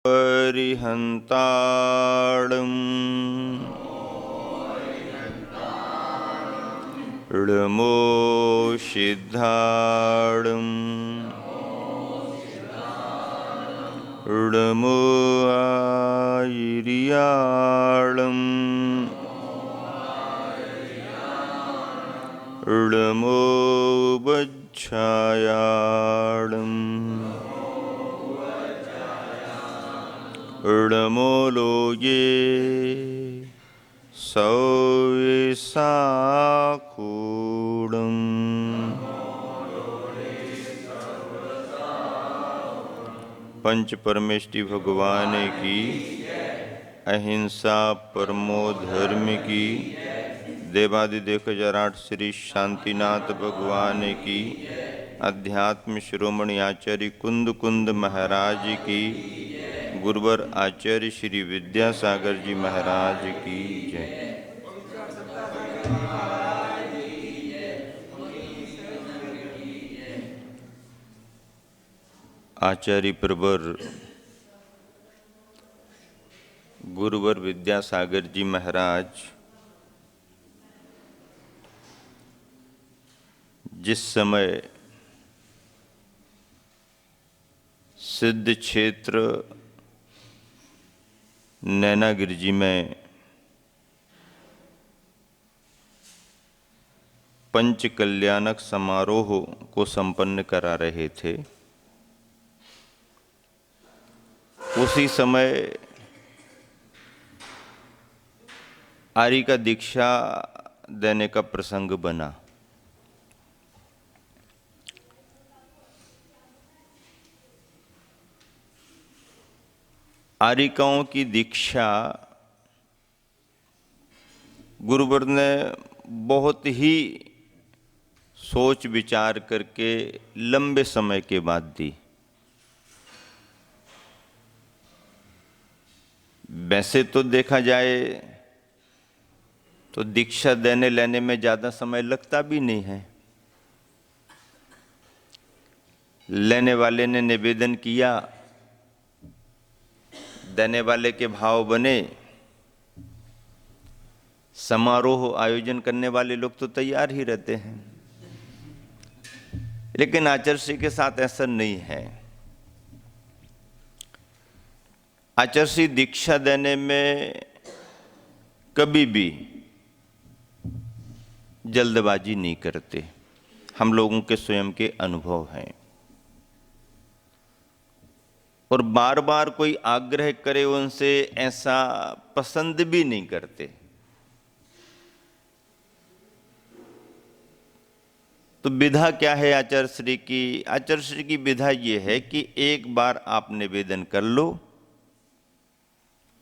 अरिहन्ताणं ऋमो सिद्धाणं ऋमो आयिर्याणं ऋमो वज्झायाणं ऋमो लोये सौविसाकूणं पंच परमेष्टि भगवान की, अहिंसा परमो धर्म की, देवादिदेव 1008 श्री शांतिनाथ भगवान की, अध्यात्म शिरोमणि आचार्य कुंद कुंद महाराज की, गुरुवर आचार्य श्री विद्यासागर जी महाराज की जय। आचार्य प्रवर गुरुवर विद्यासागर जी महाराज जिस समय सिद्ध क्षेत्र नैनागिरी जी में पंच कल्याणक समारोह को संपन्न करा रहे थे, उसी समय आर्य का दीक्षा देने का प्रसंग बना। आर्यिकाओं की दीक्षा गुरुवर ने बहुत ही सोच विचार करके लंबे समय के बाद दी। वैसे तो देखा जाए तो दीक्षा देने लेने में ज़्यादा समय लगता भी नहीं है। लेने वाले ने निवेदन किया, देने वाले के भाव बने, समारोह आयोजन करने वाले लोग तो तैयार ही रहते हैं। लेकिन आचार्य श्री के साथ ऐसा नहीं है। आचार्य श्री दीक्षा देने में कभी भी जल्दबाजी नहीं करते। हम लोगों के स्वयं के अनुभव हैं। और बार बार कोई आग्रह करे उनसे ऐसा पसंद भी नहीं करते। तो विधा क्या है आचार्य श्री की? आचार्य श्री की विधा ये है कि एक बार आप निवेदन कर लो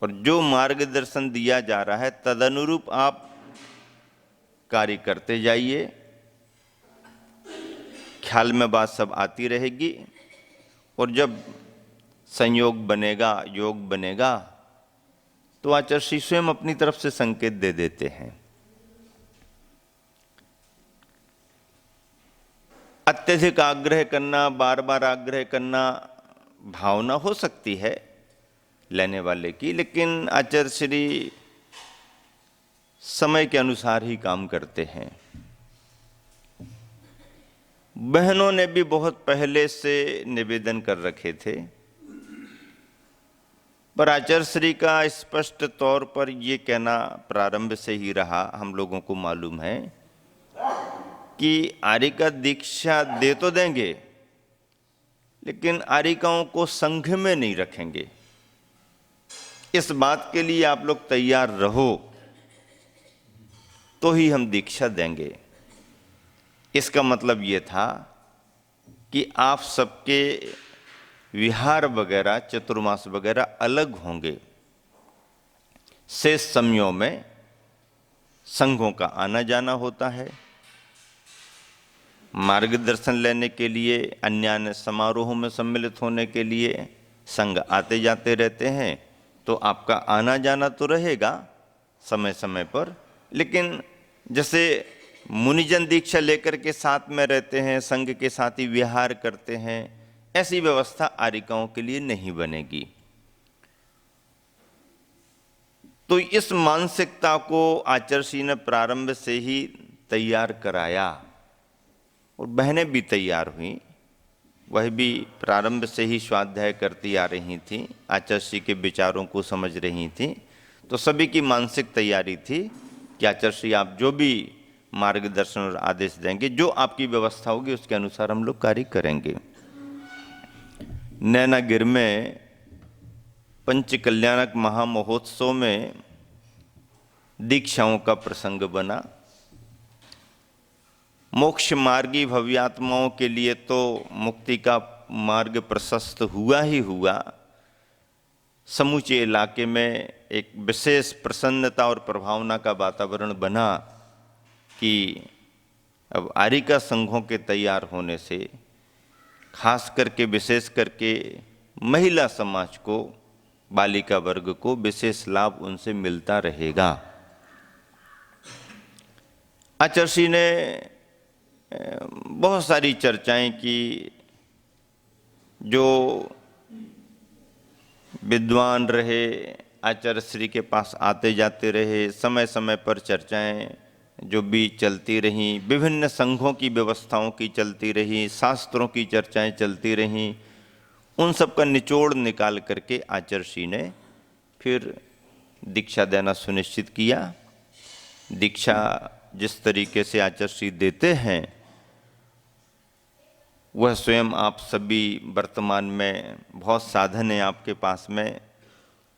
और जो मार्गदर्शन दिया जा रहा है तदनुरूप आप कार्य करते जाइए। ख्याल में बात सब आती रहेगी और जब संयोग बनेगा, योग बनेगा, तो आचार्य श्री स्वयं अपनी तरफ से संकेत दे देते हैं। अत्यधिक आग्रह करना, बार बार आग्रह करना भावना हो सकती है लेने वाले की, लेकिन आचार्य श्री समय के अनुसार ही काम करते हैं। बहनों ने भी बहुत पहले से निवेदन कर रखे थे, पर आचार्य श्री का स्पष्ट तौर पर ये कहना प्रारंभ से ही रहा। हम लोगों को मालूम है कि आर्य का दीक्षा दे तो देंगे, लेकिन आर्यिकाओं को संघ में नहीं रखेंगे। इस बात के लिए आप लोग तैयार रहो तो ही हम दीक्षा देंगे। इसका मतलब ये था कि आप सबके विहार वगैरह, चतुर्मास वगैरह अलग होंगे। शेष समयों में संघों का आना जाना होता है। मार्गदर्शन लेने के लिए, अन्य समारोहों में सम्मिलित होने के लिए संघ आते जाते रहते हैं, तो आपका आना जाना तो रहेगा समय समय पर। लेकिन जैसे मुनिजन दीक्षा लेकर के साथ में रहते हैं, संघ के साथ ही विहार करते हैं, ऐसी व्यवस्था आर्यिकाओं के लिए नहीं बनेगी। तो इस मानसिकता को आचर्षी ने प्रारंभ से ही तैयार कराया और बहनें भी तैयार हुई। वह भी प्रारंभ से ही स्वाध्याय करती आ रही थी, आचर्षी के विचारों को समझ रही थी। तो सभी की मानसिक तैयारी थी कि आचर्षी आप जो भी मार्गदर्शन और आदेश देंगे, जो आपकी व्यवस्था होगी उसके अनुसार हम लोग कार्य करेंगे। नैनागिर में पंच कल्याणक महामहोत्सव में दीक्षाओं का प्रसंग बना। मोक्ष मार्गी भव्यात्माओं के लिए तो मुक्ति का मार्ग प्रशस्त हुआ ही हुआ, समूचे इलाके में एक विशेष प्रसन्नता और प्रभावना का वातावरण बना कि अब आर्यिका संघों के तैयार होने से खास करके विशेष करके महिला समाज को, बालिका वर्ग को विशेष लाभ उनसे मिलता रहेगा। आचर्षी ने बहुत सारी चर्चाएं की, जो विद्वान रहे आचार्य श्री के पास आते जाते रहे, समय समय पर चर्चाएं जो भी चलती रहीं, विभिन्न संघों की व्यवस्थाओं की चलती रही, शास्त्रों की चर्चाएं चलती रहीं, उन सब का निचोड़ निकाल करके आचर्षी ने फिर दीक्षा देना सुनिश्चित किया। दीक्षा जिस तरीके से आचर्षी देते हैं वह स्वयं आप सभी वर्तमान में बहुत साधन है आपके पास में,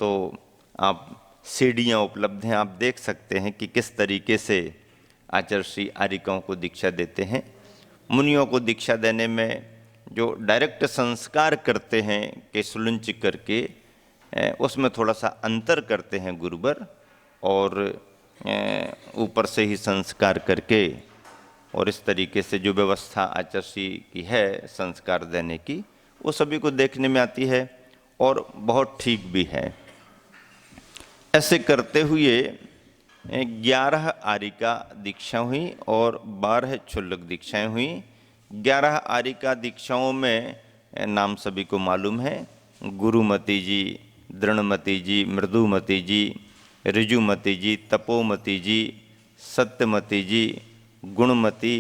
तो आप सीढ़ियाँ उपलब्ध हैं, आप देख सकते हैं कि किस तरीके से आचर्षी आर्यिकाओं को दीक्षा देते हैं। मुनियों को दीक्षा देने में जो डायरेक्ट संस्कार करते हैं केसुलुंच करके, उसमें थोड़ा सा अंतर करते हैं गुरुवर, और ऊपर से ही संस्कार करके, और इस तरीके से जो व्यवस्था आचर्षी की है संस्कार देने की, वो सभी को देखने में आती है और बहुत ठीक भी है। ऐसे करते हुए 11 आर्यिका दीक्षा हुई और 12 क्षुल्लक दीक्षाएं हुई। 11 आर्यिका दीक्षाओं में नाम सभी को मालूम है, गुरुमती जी, दृढ़मती जी, मृदुमती जी, ऋजुमती जी, तपोमती जी, सत्यमती जी, गुणमती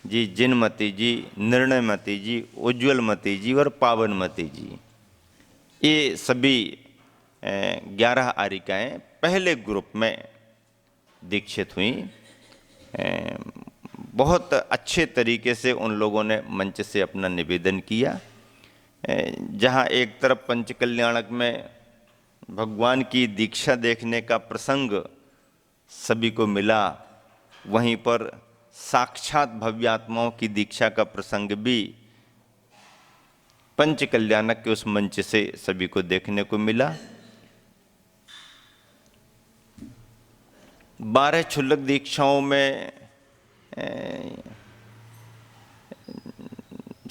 जी, जिनमती जी, निर्णयमती जी, उज्ज्वलमती जी और पावनमती जी। ये सभी 11 आर्यिकाएं पहले ग्रुप में दीक्षित हुई। बहुत अच्छे तरीके से उन लोगों ने मंच से अपना निवेदन किया। जहाँ एक तरफ पंचकल्याणक में भगवान की दीक्षा देखने का प्रसंग सभी को मिला, वहीं पर साक्षात भव्यात्माओं की दीक्षा का प्रसंग भी पंच कल्याणक के उस मंच से सभी को देखने को मिला। 12 क्षुल्लक दीक्षाओं में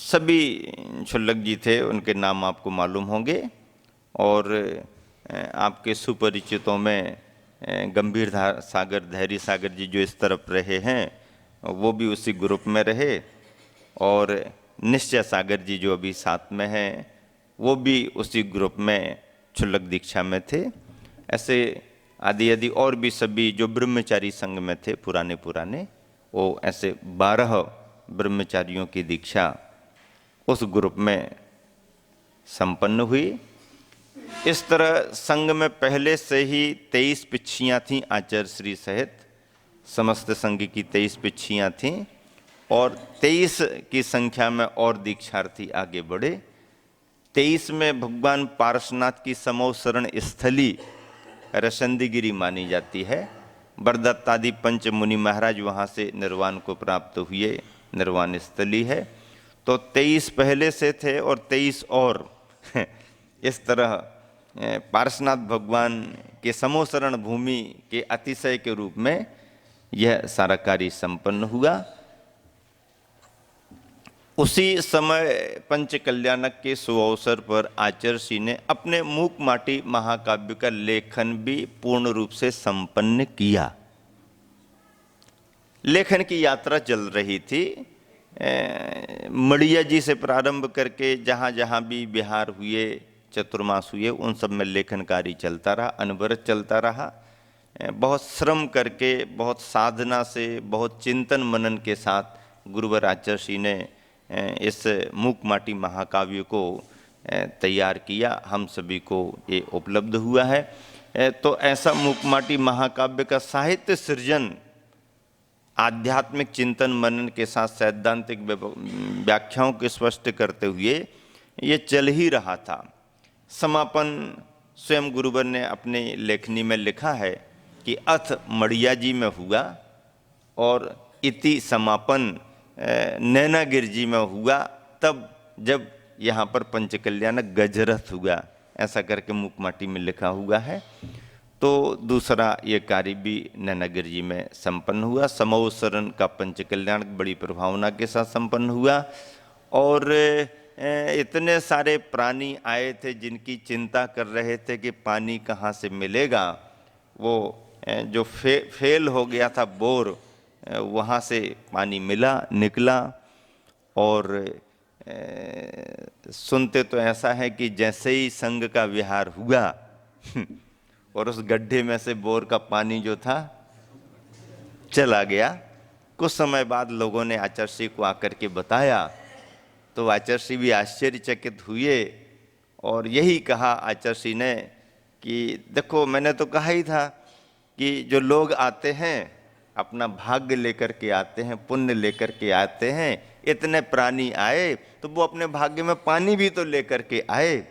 सभी क्षुल्लक जी थे, उनके नाम आपको मालूम होंगे, और आपके सुपरिचितों में गंभीर सागर, धैर्य सागर जी जो इस तरफ रहे हैं वो भी उसी ग्रुप में रहे, और निश्चय सागर जी जो अभी साथ में हैं वो भी उसी ग्रुप में क्षुल्लक दीक्षा में थे। ऐसे आदि आदि और भी सभी जो ब्रह्मचारी संघ में थे पुराने, वो ऐसे 12 ब्रह्मचारियों की दीक्षा उस ग्रुप में संपन्न हुई। इस तरह संघ में पहले से ही 23 पिच्छियाँ थीं, आचार्य श्री सहित समस्त संघ की 23 पिच्छियाँ थीं, और 23 की संख्या में और दीक्षार्थी आगे बढ़े। 23 में भगवान पारसनाथ की समोसरण स्थली रसंदीगिरी मानी जाती है। बरदत्तादि पंच मुनि महाराज वहाँ से निर्वाण को प्राप्त हुए, निर्वाण स्थली है। तो 23 पहले से थे और 23 और इस तरह पारसनाथ भगवान के समोसरण भूमि के अतिशय के रूप में यह सारा कार्य संपन्न हुआ। उसी समय पंच कल्याणक के सुअवसर पर आचार्य ने अपने मूक माटी महाकाव्य का लेखन भी पूर्ण रूप से संपन्न किया। लेखन की यात्रा चल रही थी, मड़िया जी से प्रारंभ करके जहाँ जहाँ भी विहार हुए, चतुर्मास हुए, उन सब में लेखन कार्य चलता रहा, अनवरत चलता रहा। बहुत श्रम करके, बहुत साधना से, बहुत चिंतन मनन के साथ गुरुवर आचार्य ने इस मूक माटी महाकाव्य को तैयार किया। हम सभी को ये उपलब्ध हुआ है। तो ऐसा मूक माटी महाकाव्य का साहित्य सृजन आध्यात्मिक चिंतन मनन के साथ सैद्धांतिक व्याख्याओं को स्पष्ट करते हुए ये चल ही रहा था। समापन स्वयं गुरुवर ने अपने लेखनी में लिखा है कि अथ मड़िया जी में हुआ और इति समापन नैनागिर जी में हुआ, तब जब यहाँ पर पंचकल्याण गजरथ हुआ, ऐसा करके मूक माटी में लिखा हुआ है। तो दूसरा ये कार्य भी नैनागिर जी में संपन्न हुआ। समोसरण का पंचकल्याण बड़ी प्रभावना के साथ संपन्न हुआ और इतने सारे प्राणी आए थे जिनकी चिंता कर रहे थे कि पानी कहाँ से मिलेगा। वो जो फेल हो गया था बोर, वहाँ से पानी मिला, निकला। और सुनते तो ऐसा है कि जैसे ही संघ का विहार हुआ और उस गड्ढे में से बोर का पानी जो था चला गया। कुछ समय बाद लोगों ने आचार्य को आकर के बताया तो आचार्य भी आश्चर्यचकित हुए और यही कहा आचार्य ने कि देखो, मैंने तो कहा ही था कि जो लोग आते हैं अपना भाग्य लेकर के आते हैं, पुण्य लेकर के आते हैं। इतने प्राणी आए तो वो अपने भाग्य में पानी भी तो लेकर के आए।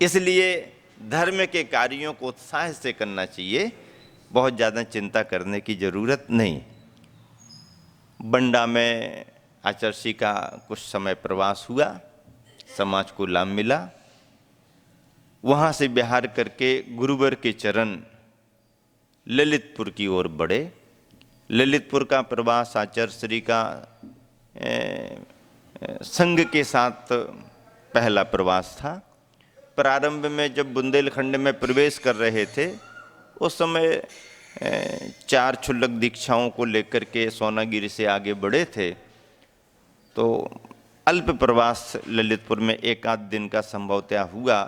इसलिए धर्म के कार्यों को उत्साह से करना चाहिए, बहुत ज़्यादा चिंता करने की जरूरत नहीं। बंडा में आचार्य का कुछ समय प्रवास हुआ, समाज को लाभ मिला। वहाँ से विहार करके गुरुवर के चरण ललितपुर की ओर बढ़े। ललितपुर का प्रवास आचार्य का संघ के साथ पहला प्रवास था। प्रारंभ में जब बुंदेलखंड में प्रवेश कर रहे थे उस समय 4 क्षुल्लक दीक्षाओं को लेकर के सोनागिरी से आगे बढ़े थे। तो अल्प प्रवास ललितपुर में 1 आध दिन का संभवतः हुआ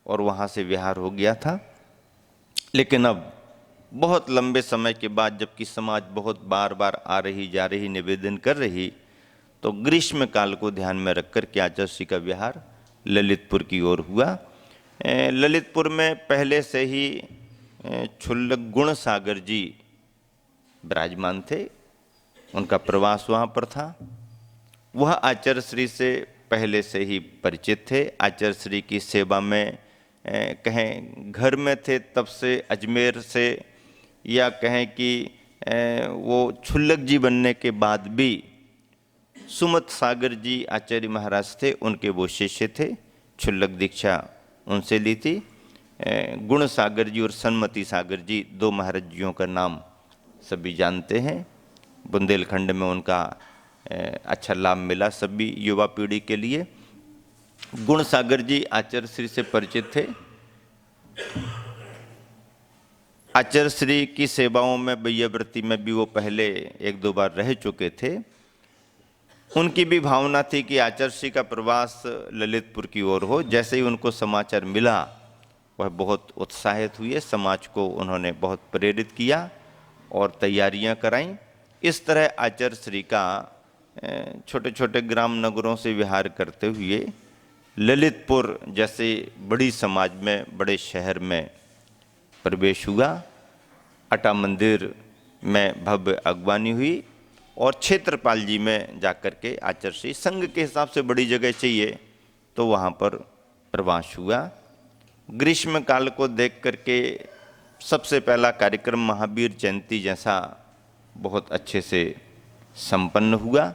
और वहाँ से विहार हो गया था। लेकिन अब बहुत लंबे समय के बाद, जबकि समाज बहुत बार बार आ रही जा रही, निवेदन कर रही, तो ग्रीष्म काल को ध्यान में रखकर के आचार्य का विहार ललितपुर की ओर हुआ। ललितपुर में पहले से ही क्षुल्लक गुण सागर जी विराजमान थे, उनका प्रवास वहाँ पर था। वह आचार्य श्री से पहले से ही परिचित थे। आचार्य श्री की सेवा में कहें घर में थे तब से, अजमेर से, या कहें कि वो क्षुल्लक जी बनने के बाद भी सुमत सागर जी आचार्य महाराज थे, उनके वो शिष्य थे। क्षुल्लक दीक्षा उनसे ली थी। गुण सागर जी और सन्मति सागर जी 2 महाराज जियों का नाम सभी जानते हैं। बुंदेलखंड में उनका अच्छा लाभ मिला सभी युवा पीढ़ी के लिए। गुण सागर जी आचार्य श्री से परिचित थे। आचार्य श्री की सेवाओं में, वैयावृत्ति में भी वो पहले 1-2 बार रह चुके थे। उनकी भी भावना थी कि आचार्य श्री का प्रवास ललितपुर की ओर हो। जैसे ही उनको समाचार मिला वह बहुत उत्साहित हुए, समाज को उन्होंने बहुत प्रेरित किया और तैयारियां कराईं। इस तरह आचार्य श्री का छोटे छोटे ग्राम नगरों से विहार करते हुए ललितपुर जैसे बड़ी समाज में, बड़े शहर में प्रवेश हुआ। अटा मंदिर में भव्य अगवानी हुई और क्षेत्रपाल जी में जाकर के आचार्य श्री, संघ के हिसाब से बड़ी जगह चाहिए तो वहाँ पर प्रवास हुआ। ग्रीष्म काल को देख करके सबसे पहला कार्यक्रम महावीर जयंती जैसा बहुत अच्छे से संपन्न हुआ।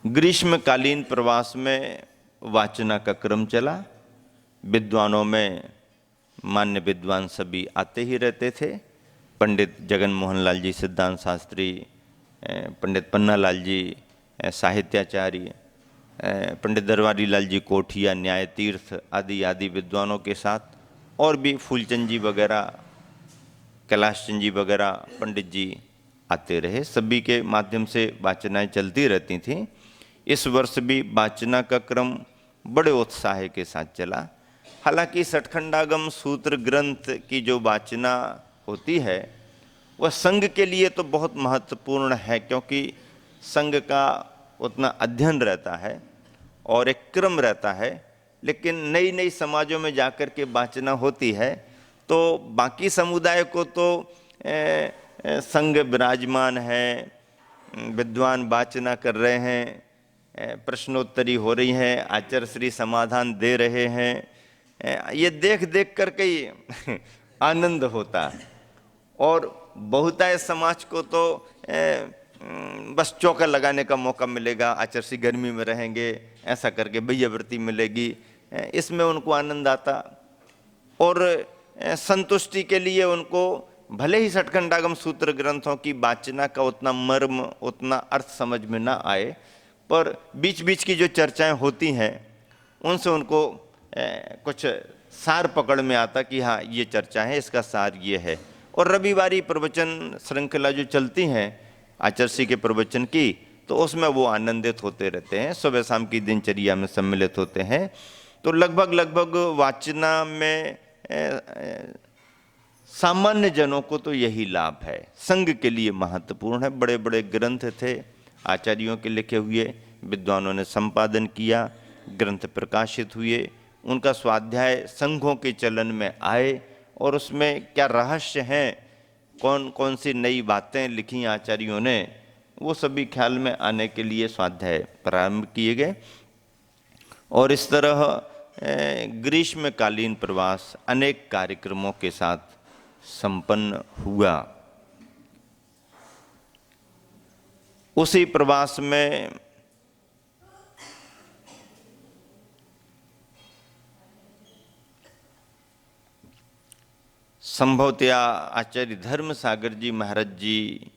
ग्रीष्मकालीन प्रवास में वाचना का क्रम चला। विद्वानों में मान्य विद्वान सभी आते ही रहते थे। पंडित जगन मोहन लाल जी सिद्धांत शास्त्री, पंडित पन्ना लाल जी साहित्याचार्य, पंडित दरबारी लाल जी कोठिया न्याय तीर्थ आदि आदि विद्वानों के साथ और भी फूलचंद जी वगैरह, कैलाश चंद जी वगैरह पंडित जी आते रहे। सभी के माध्यम से वाचनाएं चलती रहती थीं। इस वर्ष भी वाचना का क्रम बड़े उत्साह के साथ चला। हालांकि सठखंडागम सूत्र ग्रंथ की जो वाचना होती है वह संघ के लिए तो बहुत महत्वपूर्ण है, क्योंकि संघ का उतना अध्ययन रहता है और एक क्रम रहता है। लेकिन नई नई समाजों में जाकर के वाचना होती है तो बाकी समुदाय को तो संघ विराजमान है, विद्वान वाचना कर रहे हैं, प्रश्नोत्तरी हो रही है, आचार्य श्री समाधान दे रहे हैं, ये देख देख करके ही आनंद होता है। और बहुतायत समाज को तो बस चौका लगाने का मौका मिलेगा, आचार्य श्री गर्मी में रहेंगे, ऐसा करके भैयावृत्ति मिलेगी, इसमें उनको आनंद आता। और संतुष्टि के लिए उनको भले ही सठखंडागम सूत्र ग्रंथों की वाचना का उतना मर्म, उतना अर्थ समझ में ना आए, पर बीच बीच की जो चर्चाएं होती हैं उनसे उनको कुछ सार पकड़ में आता कि हाँ ये चर्चा है, इसका सार ये है। और रविवारी प्रवचन श्रृंखला जो चलती हैं आचार्य श्री के प्रवचन की, तो उसमें वो आनंदित होते रहते हैं, सुबह शाम की दिनचर्या में सम्मिलित होते हैं। तो लगभग वाचना में सामान्य जनों को तो यही लाभ है, संघ के लिए महत्वपूर्ण है। बड़े बड़े ग्रंथ थे आचार्यों के लिखे हुए, विद्वानों ने संपादन किया, ग्रंथ प्रकाशित हुए, उनका स्वाध्याय संघों के चलन में आए और उसमें क्या रहस्य हैं, कौन कौन सी नई बातें लिखी आचार्यों ने, वो सभी ख्याल में आने के लिए स्वाध्याय प्रारंभ किए गए। और इस तरह ग्रीष्मकालीन प्रवास अनेक कार्यक्रमों के साथ संपन्न हुआ। उसी प्रवास में संभवतया आचार्य धर्म सागर जी महाराज जी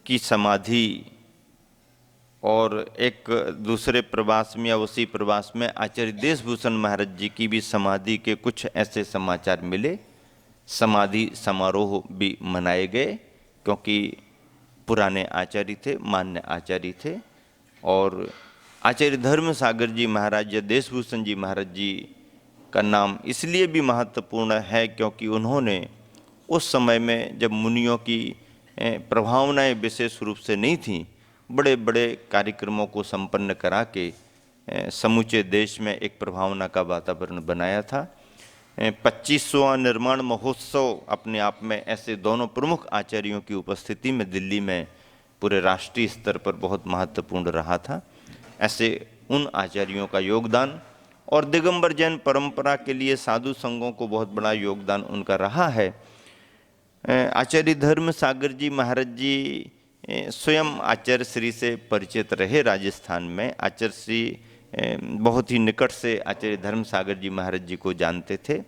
की समाधि और एक दूसरे प्रवास में या उसी प्रवास में आचार्य देशभूषण महाराज जी की भी समाधि के कुछ ऐसे समाचार मिले। समाधि समारोह भी मनाए गए, क्योंकि पुराने आचार्य थे, मान्य आचार्य थे। और आचार्य धर्म सागर जी महाराज या देशभूषण जी महाराज जी का नाम इसलिए भी महत्वपूर्ण है क्योंकि उन्होंने उस समय में जब मुनियों की प्रभावनाएं विशेष रूप से नहीं थीं, बड़े बड़े कार्यक्रमों को संपन्न करा के समूचे देश में एक प्रभावना का वातावरण बनाया था। 25वां निर्माण महोत्सव अपने आप में ऐसे दोनों प्रमुख आचार्यों की उपस्थिति में दिल्ली में पूरे राष्ट्रीय स्तर पर बहुत महत्वपूर्ण रहा था। ऐसे उन आचार्यों का योगदान और दिगंबर जैन परंपरा के लिए साधु संघों को बहुत बड़ा योगदान उनका रहा है। आचार्य धर्म सागर जी महाराज जी स्वयं आचार्य श्री से परिचित रहे राजस्थान में। आचार्य श्री बहुत ही निकट से आचार्य धर्म सागर जी महाराज जी को जानते थे।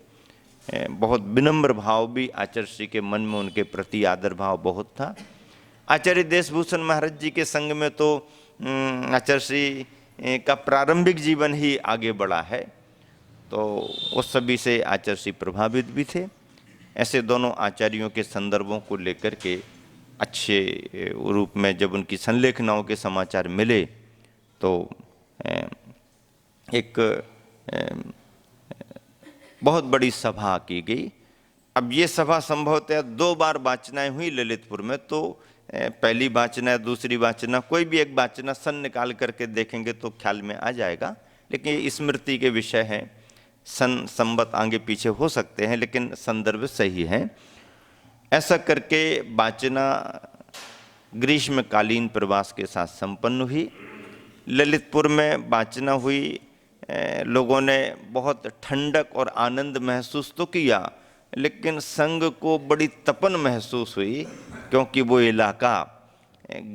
बहुत विनम्र भाव भी आचार्य श्री के मन में उनके प्रति आदर भाव बहुत था। आचार्य देशभूषण महाराज जी के संग में तो आचार्य श्री का प्रारंभिक जीवन ही आगे बढ़ा है, तो उस सभी से आचार्य श्री प्रभावित भी थे। ऐसे दोनों आचार्यों के संदर्भों को लेकर के अच्छे रूप में जब उनकी संलेखनाओं के समाचार मिले तो एक बहुत बड़ी सभा की गई। अब ये सभा संभवतः 2 बार वाचनाएं हुई ललितपुर में, तो पहली वाचना, दूसरी वाचना, कोई भी एक वाचना सन निकाल करके देखेंगे तो ख्याल में आ जाएगा। लेकिन ये स्मृति के विषय हैं, सन संवत आगे पीछे हो सकते हैं, लेकिन संदर्भ सही है। ऐसा करके वाचना ग्रीष्मकालीन प्रवास के साथ संपन्न हुई। ललितपुर में वाचना हुई, लोगों ने बहुत ठंडक और आनंद महसूस तो किया, लेकिन संघ को बड़ी तपन महसूस हुई, क्योंकि वो इलाका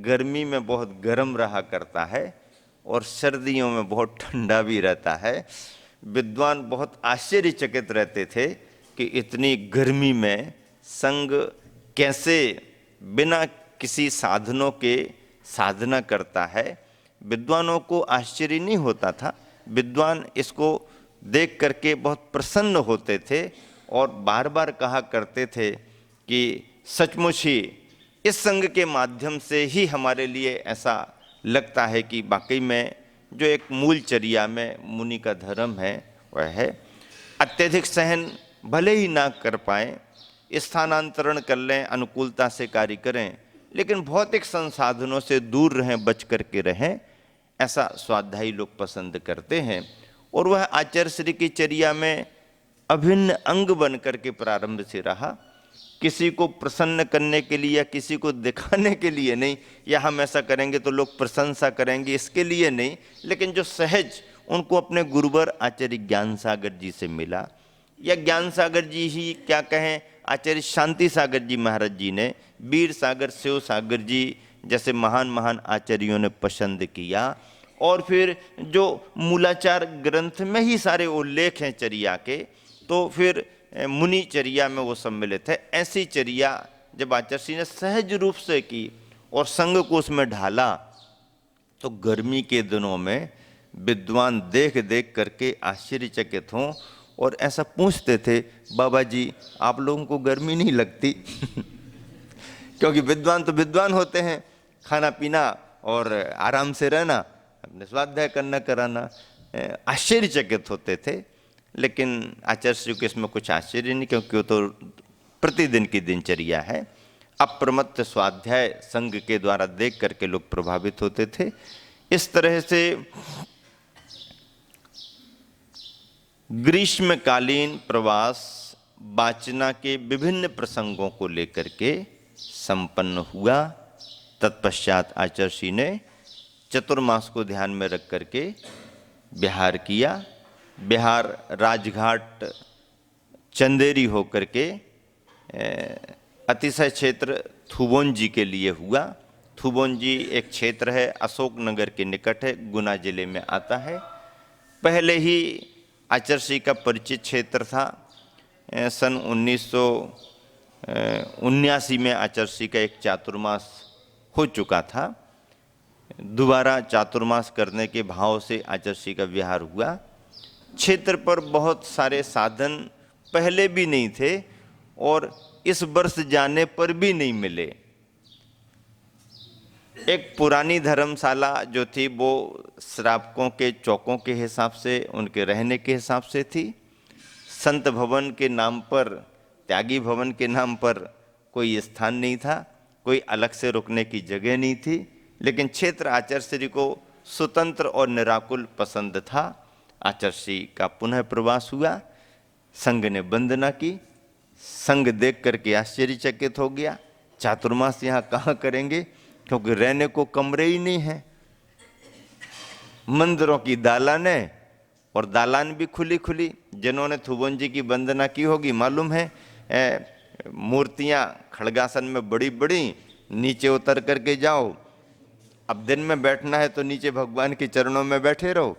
गर्मी में बहुत गर्म रहा करता है और सर्दियों में बहुत ठंडा भी रहता है। विद्वान बहुत आश्चर्यचकित रहते थे कि इतनी गर्मी में संघ कैसे बिना किसी साधनों के साधना करता है। विद्वानों को आश्चर्य नहीं होता था, विद्वान इसको देख करके बहुत प्रसन्न होते थे और बार बार कहा करते थे कि सचमुच ही इस संघ के माध्यम से ही हमारे लिए ऐसा लगता है कि वाकई में जो एक मूल चर्या में मुनि का धर्म है वह है। अत्यधिक सहन भले ही ना कर पाए, स्थानांतरण कर लें, अनुकूलता से कार्य करें, लेकिन भौतिक संसाधनों से दूर रहें, बच करके रहें, ऐसा स्वाध्यायी लोग पसंद करते हैं। और वह आचार्य श्री की चर्या में अभिन्न अंग बन करके प्रारंभ से रहा। किसी को प्रसन्न करने के लिए या किसी को दिखाने के लिए नहीं, या हम ऐसा करेंगे तो लोग प्रशंसा करेंगे इसके लिए नहीं, लेकिन जो सहज उनको अपने गुरुवर आचार्य ज्ञान सागर जी से मिला, या ज्ञान सागर जी ही क्या कहें, आचार्य शांति सागर जी महाराज जी ने वीर सागर, शिव सागर जी जैसे महान महान आचार्यों ने पसंद किया। और फिर जो मूलाचार ग्रंथ में ही सारे उल्लेख हैं चर्या के, तो फिर मुनि चर्या में वो सम्मिलित है। ऐसी चर्या जब आचार्य ने सहज रूप से की और संग को उसमें ढाला, तो गर्मी के दिनों में विद्वान देख देख करके आश्चर्यचकित हों और ऐसा पूछते थे, बाबा जी आप लोगों को गर्मी नहीं लगती? क्योंकि विद्वान तो विद्वान होते हैं, खाना पीना और आराम से रहना, अपने स्वाध्याय करना कराना, आश्चर्यचकित होते थे। लेकिन आचार्य श्री को इसमें कुछ आश्चर्य नहीं, क्योंकि वो तो प्रतिदिन की दिनचर्या है। अप्रमत्त स्वाध्याय संघ के द्वारा देख करके लोग प्रभावित होते थे। इस तरह से ग्रीष्मकालीन प्रवास वाचना के विभिन्न प्रसंगों को लेकर के संपन्न हुआ। तत्पश्चात आचार्य श्री ने चतुर्मास को ध्यान में रख करके बिहार किया। बिहार राजघाट चंदेरी होकर के अतिशय क्षेत्र थुबोंजी के लिए हुआ। थुबोंजी एक क्षेत्र है, अशोकनगर के निकट है, गुना जिले में आता है। पहले ही आचार्य श्री का परिचित क्षेत्र था। सन 1979 में आचार्य श्री का एक चातुर्मास हो चुका था। दोबारा चातुर्मास करने के भाव से आचार्य श्री का विहार हुआ। क्षेत्र पर बहुत सारे साधन पहले भी नहीं थे और इस वर्ष जाने पर भी नहीं मिले। एक पुरानी धर्मशाला जो थी वो श्रावकों के चौकों के हिसाब से, उनके रहने के हिसाब से थी। संत भवन के नाम पर, त्यागी भवन के नाम पर कोई स्थान नहीं था, कोई अलग से रुकने की जगह नहीं थी। लेकिन क्षेत्र आचार्य श्री को स्वतंत्र और निराकुल पसंद था। आचार्य श्री का पुनः प्रवास हुआ। संघ ने वंदना की। संघ देख करके आश्चर्यचकित हो गया, चातुर्मास यहाँ कहाँ करेंगे, क्योंकि रहने को कमरे ही नहीं है। मंदिरों की दालान है और दालान भी खुली खुली। जिन्होंने थुबोंजी की वंदना की होगी मालूम है, मूर्तियाँ खड़गासन में बड़ी बड़ी, नीचे उतर करके जाओ। अब दिन में बैठना है तो नीचे भगवान के चरणों में बैठे रहो,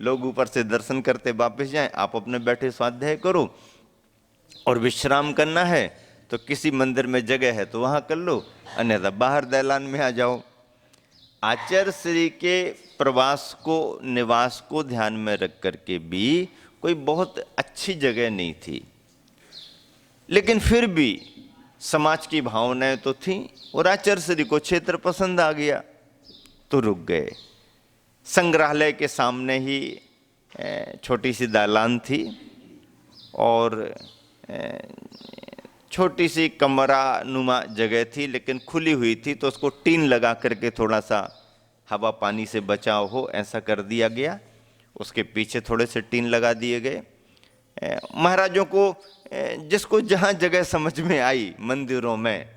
लोग ऊपर से दर्शन करते वापस जाएं, आप अपने बैठे स्वाध्याय करो। और विश्राम करना है तो किसी मंदिर में जगह है तो वहाँ कर लो, अन्यथा बाहर दैलान में आ जाओ। आचार्य श्री के प्रवास को, निवास को ध्यान में रख करके भी कोई बहुत अच्छी जगह नहीं थी, लेकिन फिर भी समाज की भावनाएं तो थी और आचार्य श्री को क्षेत्र पसंद आ गया तो रुक गए। संग्रहालय के सामने ही छोटी सी दालान थी और छोटी सी कमरा नुमा जगह थी, लेकिन खुली हुई थी, तो उसको टीन लगा करके थोड़ा सा हवा पानी से बचाव हो ऐसा कर दिया गया। उसके पीछे थोड़े से टीन लगा दिए गए। महाराजों को जिसको जहाँ जगह समझ में आई, मंदिरों में,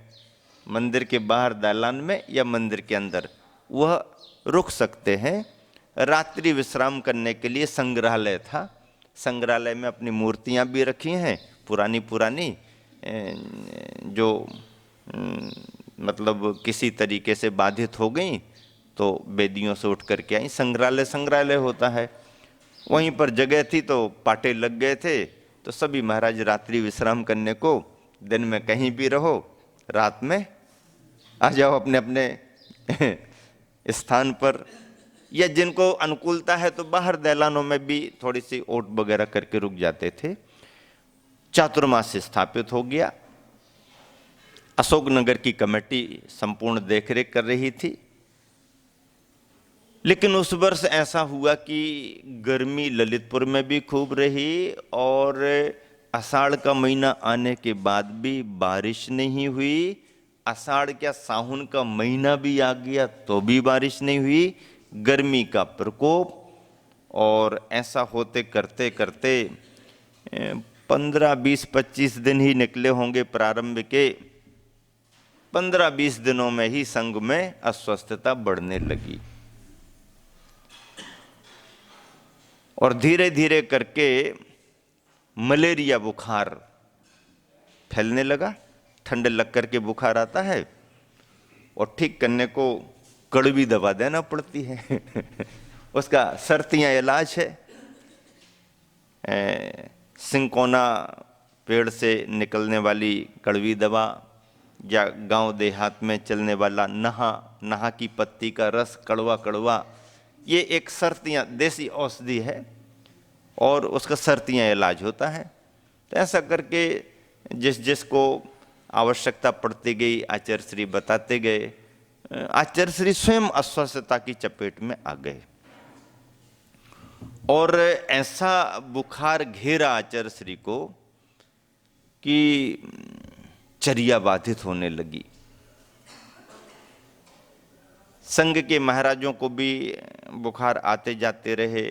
मंदिर के बाहर दालान में या मंदिर के अंदर, वह रुक सकते हैं। रात्रि विश्राम करने के लिए संग्रहालय था। संग्रहालय में अपनी मूर्तियां भी रखी हैं, पुरानी पुरानी, जो मतलब किसी तरीके से बाधित हो गई तो वेदियों से उठ करके आई। संग्रहालय होता है, वहीं पर जगह थी तो पाटे लग गए थे, तो सभी महाराज रात्रि विश्राम करने को, दिन में कहीं भी रहो, रात में आ जाओ अपने अपने स्थान पर, या जिनको अनुकूलता है तो बाहर दैलानों में भी थोड़ी सी ओट वगैरह करके रुक जाते थे। चातुर्मास स्थापित हो गया। अशोकनगर की कमेटी संपूर्ण देखरेख कर रही थी। लेकिन उस वर्ष ऐसा हुआ कि गर्मी ललितपुर में भी खूब रही और आषाढ़ का महीना आने के बाद भी बारिश नहीं हुई। आषाढ़ क्या सावन का महीना भी आ गया तो भी बारिश नहीं हुई। गर्मी का प्रकोप, और ऐसा होते करते करते 15, 20, 25 दिन ही निकले होंगे प्रारंभ के। 15-20 दिनों में ही संघ में अस्वस्थता बढ़ने लगी और धीरे धीरे करके मलेरिया बुखार फैलने लगा। ठंड लग करके बुखार आता है और ठीक करने को कड़वी दवा देना पड़ती है उसका सर्तियाँ इलाज है। सिंकोना पेड़ से निकलने वाली कड़वी दवा, या गांव देहात में चलने वाला नहा की पत्ती का रस कड़वा कड़वा, ये एक सर्तियाँ देसी औषधि है और उसका सर्तियाँ इलाज होता है। तो ऐसा करके जिसको आवश्यकता पड़ती गई आचार्य श्री बताते गए। आचार्य श्री स्वयं अस्वस्थता की चपेट में आ गए और ऐसा बुखार घेरा आचार्य श्री को कि चर्या बाधित होने लगी। संघ के महाराजों को भी बुखार आते जाते रहे,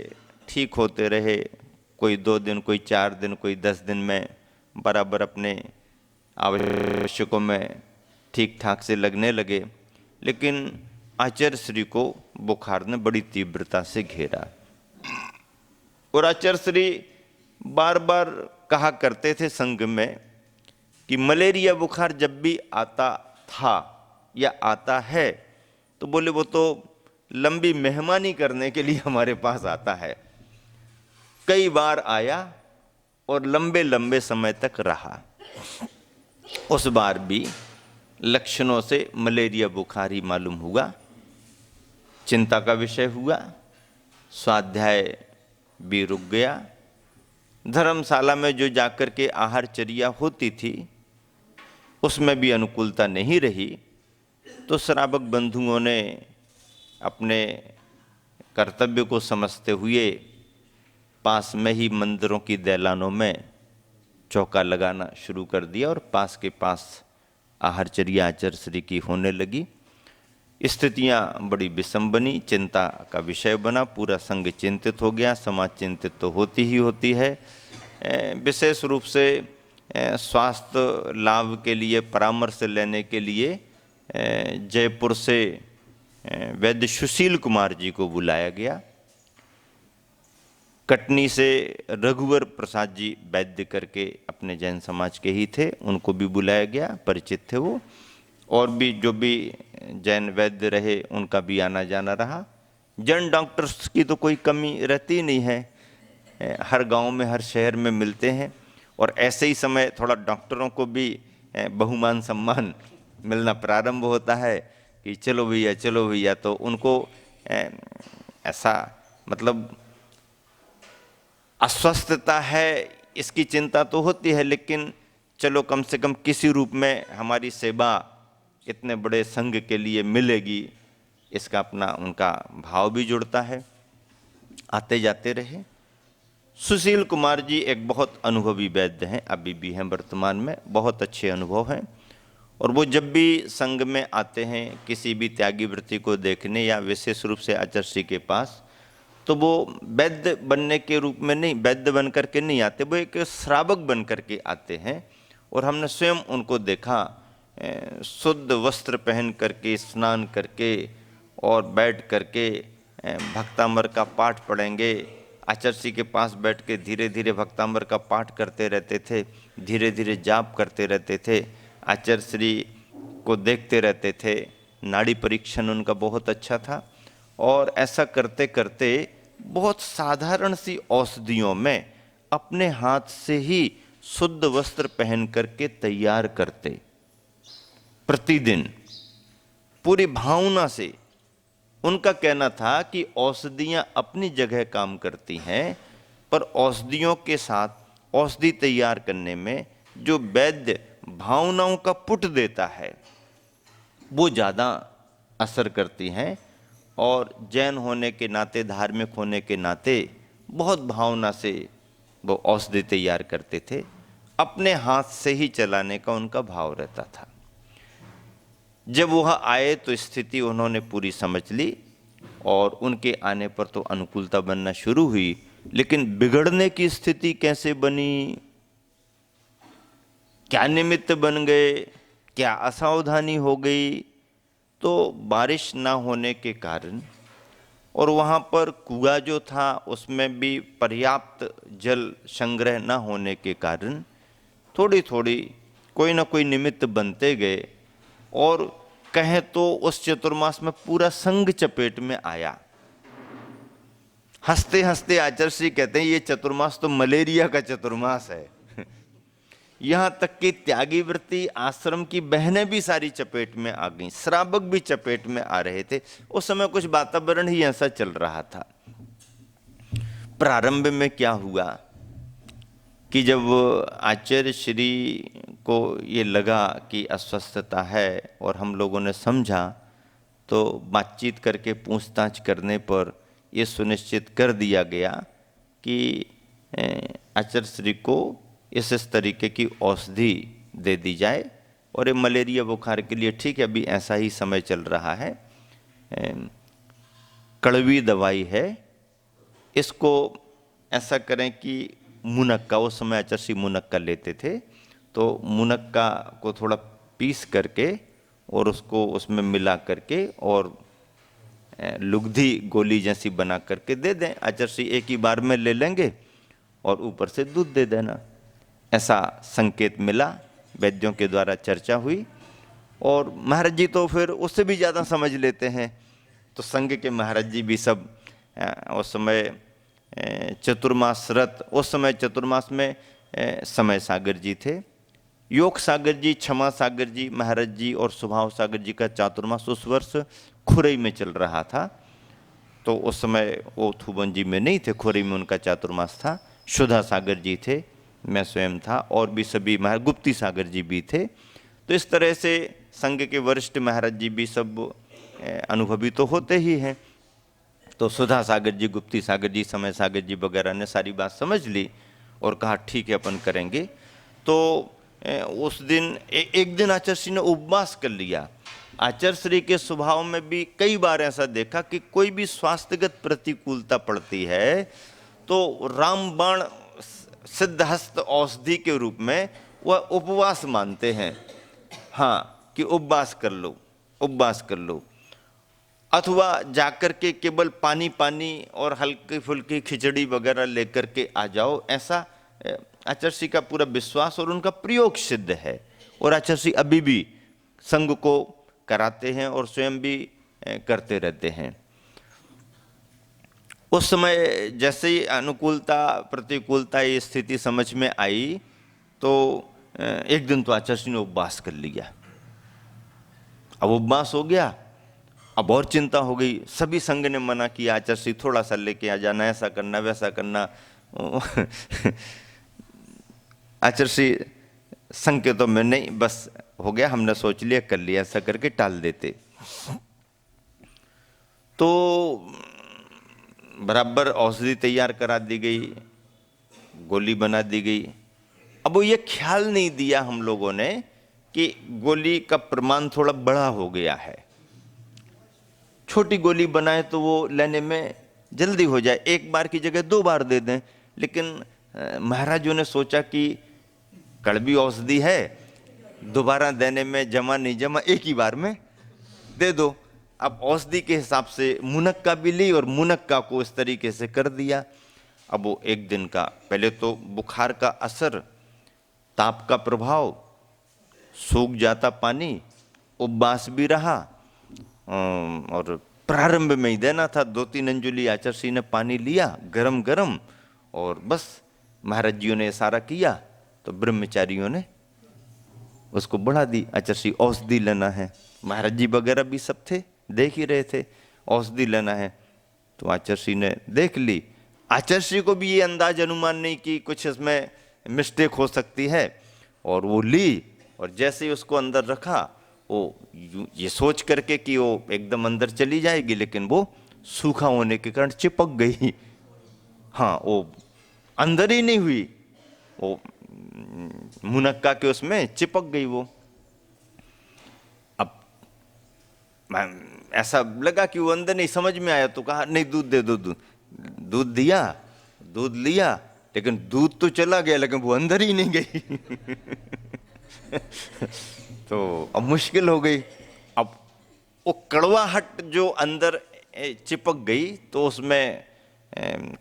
ठीक होते रहे, कोई 2 दिन, कोई 4 दिन, कोई 10 दिन में बराबर अपने आवश्यकों में ठीक ठाक से लगने लगे। लेकिन आचार्य श्री को बुखार ने बड़ी तीव्रता से घेरा और आचार्य श्री बार बार कहा करते थे संघ में कि मलेरिया बुखार जब भी आता था या आता है तो बोले वो तो लंबी मेहमानी करने के लिए हमारे पास आता है। कई बार आया और लंबे लंबे समय तक रहा। उस बार भी लक्षणों से मलेरिया बुखार ही मालूम हुआ। चिंता का विषय हुआ, स्वाध्याय भी रुक गया। धर्मशाला में जो जाकर के आहारचर्या होती थी उसमें भी अनुकूलता नहीं रही। तो श्रावक बंधुओं ने अपने कर्तव्य को समझते हुए पास में ही मंदिरों की दैलानों में चौका लगाना शुरू कर दिया और पास के पास आहारचर्या आचार्य श्री की होने लगी। स्थितियां बड़ी विषम बनी, चिंता का विषय बना, पूरा संघ चिंतित हो गया। समाज चिंतित तो होती ही होती है। विशेष रूप से स्वास्थ्य लाभ के लिए परामर्श लेने के लिए जयपुर से वैद्य सुशील कुमार जी को बुलाया गया। कटनी से रघुवर प्रसाद जी वैद्य करके अपने जैन समाज के ही थे, उनको भी बुलाया गया, परिचित थे वो। और भी जो भी जैन वैद्य रहे उनका भी आना जाना रहा। जैन डॉक्टर्स की तो कोई कमी रहती नहीं है, हर गांव में हर शहर में मिलते हैं। और ऐसे ही समय थोड़ा डॉक्टरों को भी बहुमान सम्मान मिलना प्रारंभ होता है कि चलो भैया। तो उनको ऐसा मतलब अस्वस्थता है इसकी चिंता तो होती है, लेकिन चलो कम से कम किसी रूप में हमारी सेवा इतने बड़े संघ के लिए मिलेगी, इसका अपना उनका भाव भी जुड़ता है। आते जाते रहे। सुशील कुमार जी एक बहुत अनुभवी वैद्य हैं, अभी भी हैं, वर्तमान में बहुत अच्छे अनुभव हैं। और वो जब भी संघ में आते हैं किसी भी त्यागी वृत्ति को देखने या विशेष रूप से आचार्य श्री के पास, तो वो वैद्य बनने के रूप में नहीं, वैद्य बन करके नहीं आते, वो एक श्रावक बन करके आते हैं। और हमने स्वयं उनको देखा शुद्ध वस्त्र पहन करके, स्नान करके और बैठ करके भक्तामर का पाठ पढ़ेंगे। आचार्य श्री के पास बैठ के धीरे धीरे भक्तामर का पाठ करते रहते थे, धीरे धीरे जाप करते रहते थे, आचार्य श्री को देखते रहते थे। नाड़ी परीक्षण उनका बहुत अच्छा था। और ऐसा करते करते बहुत साधारण सी औषधियों में अपने हाथ से ही शुद्ध वस्त्र पहन करके तैयार करते, प्रतिदिन पूरी भावना से। उनका कहना था कि औषधियां अपनी जगह काम करती हैं, पर औषधियों के साथ औषधि तैयार करने में जो वैद्य भावनाओं का पुट देता है वो ज़्यादा असर करती हैं। और जैन होने के नाते, धार्मिक होने के नाते बहुत भावना से वो औषधि तैयार करते थे। अपने हाथ से ही चलाने का उनका भाव रहता था। जब वह आए तो स्थिति उन्होंने पूरी समझ ली और उनके आने पर तो अनुकूलता बनना शुरू हुई, लेकिन बिगड़ने की स्थिति कैसे बनी, क्या निमित्त बन गए, क्या असावधानी हो गई। तो बारिश ना होने के कारण और वहाँ पर कुआं जो था उसमें भी पर्याप्त जल संग्रह न होने के कारण थोड़ी थोड़ी कोई ना कोई निमित्त बनते गए और कहें तो उस चतुर्मास में पूरा संघ चपेट में आया। हंसते हंसते आचार्य श्री कहते हैं ये चतुर्मास तो मलेरिया का चतुर्मास है। यहाँ तक कि त्यागी वृत्ति आश्रम की बहनें भी सारी चपेट में आ गईं, श्रावक भी चपेट में आ रहे थे। उस समय कुछ वातावरण ही ऐसा चल रहा था। प्रारंभ में क्या हुआ कि जब आचार्य श्री को ये लगा कि अस्वस्थता है और हम लोगों ने समझा, तो बातचीत करके पूछताछ करने पर ये सुनिश्चित कर दिया गया कि आचार्य श्री को इस तरीके की औषधि दे दी जाए और ये मलेरिया बुखार के लिए ठीक है, अभी ऐसा ही समय चल रहा है, कड़वी दवाई है, इसको ऐसा करें कि मुनक्का, उस समय आचार्य श्री मुनक्का लेते थे, तो मुनक्का को थोड़ा पीस करके और उसको उसमें मिला करके और लुगदी गोली जैसी बना करके दे दें। आचार्य श्री एक ही बार में ले लेंगे और ऊपर से दूध दे देना। ऐसा संकेत मिला, वैद्यों के द्वारा चर्चा हुई और महाराज जी तो फिर उससे भी ज़्यादा समझ लेते हैं। तो संघ के महाराज जी भी सब उस समय चतुर्मास रत, उस समय चतुर्मास में समय सागर जी थे, योग सागर जी, क्षमा सागर जी, महाराज जी और स्वभाव सागर जी का चातुर्मास उस वर्ष खुरई में चल रहा था। तो उस समय वो थुबन जी में नहीं थे, खुरई में उनका चातुर्मास था। सुधा सागर जी थे, मैं स्वयं था और भी सभी महाराज, गुप्ती सागर जी भी थे। तो इस तरह से संघ के वरिष्ठ महाराज जी भी सब अनुभवी तो होते ही हैं। तो सुधा सागर जी, गुप्ती सागर जी, समय सागर जी वगैरह ने सारी बात समझ ली और कहा ठीक है अपन करेंगे। तो उस दिन एक दिन आचार्य श्री ने उपवास कर लिया। आचार्य श्री के स्वभाव में भी कई बार ऐसा देखा कि कोई भी स्वास्थ्यगत प्रतिकूलता पड़ती है तो रामबाण सिद्धहस्त औषधि के रूप में वह उपवास मानते हैं। हाँ, कि उपवास कर लो, उपवास कर लो, अथवा जाकर के केवल पानी पानी और हल्की फुल्की खिचड़ी वगैरह लेकर के आ जाओ, ऐसा आचार्य श्री का पूरा विश्वास और उनका प्रयोग सिद्ध है। और आचार्य श्री अभी भी संघ को कराते हैं और स्वयं भी करते रहते हैं। उस समय जैसे ही अनुकूलता प्रतिकूलता ये स्थिति समझ में आई तो एक दिन तो आचार्य श्री ने उपवास कर लिया। अब उपवास हो गया, अब और चिंता हो गई। सभी संघ ने मना किया, आचार्य श्री थोड़ा सा लेके आ जाना, ऐसा करना वैसा करना। आचार्य श्री संकेतों में नहीं, बस हो गया, हमने सोच लिया, कर लिया, ऐसा करके टाल देते। तो बराबर औषधि तैयार करा दी गई, गोली बना दी गई। अब वो ये ख्याल नहीं दिया हम लोगों ने कि गोली का प्रमाण थोड़ा बड़ा हो गया है। छोटी गोली बनाए तो वो लेने में जल्दी हो जाए, एक बार की जगह 2 बार दे दें। लेकिन महाराजों ने सोचा कि कड़वी औषधि है, दोबारा देने में जमा नहीं जमा, एक ही बार में दे दो। अब औषधि के हिसाब से मुनक्का भी ली और मुनक्का को इस तरीके से कर दिया। अब वो एक दिन का, पहले तो बुखार का असर, ताप का प्रभाव, सूख जाता पानी, उपवास भी रहा और प्रारंभ में ही देना था। 2-3 अंजुली आचार्य श्री ने पानी लिया गरम गरम और बस महाराज जियों ने इशारा किया तो ब्रह्मचारियों ने उसको बढ़ा दी। आचार्य श्री औषधि लेना है, महाराज जी वगैरह भी सब थे, देख ही रहे थे, औषधि लेना है। तो आचार्य श्री ने देख ली। आचार्य श्री को भी ये अंदाज अनुमान नहीं कि कुछ इसमें मिस्टेक हो सकती है, और वो ली और जैसे ही उसको अंदर रखा वो ये सोच करके कि वो एकदम अंदर चली जाएगी, लेकिन वो सूखा होने के कारण चिपक गई। हाँ, वो अंदर ही नहीं हुई, वो मुनक्का के उसमें चिपक गई वो। अब ऐसा लगा कि वो अंदर नहीं, समझ में आया तो कहा नहीं दूध दे दो। दूध दिया, दूध लिया, लेकिन दूध तो चला गया, लेकिन वो अंदर ही नहीं गई। तो अब मुश्किल हो गई। अब वो कड़वाहट जो अंदर चिपक गई तो उसमें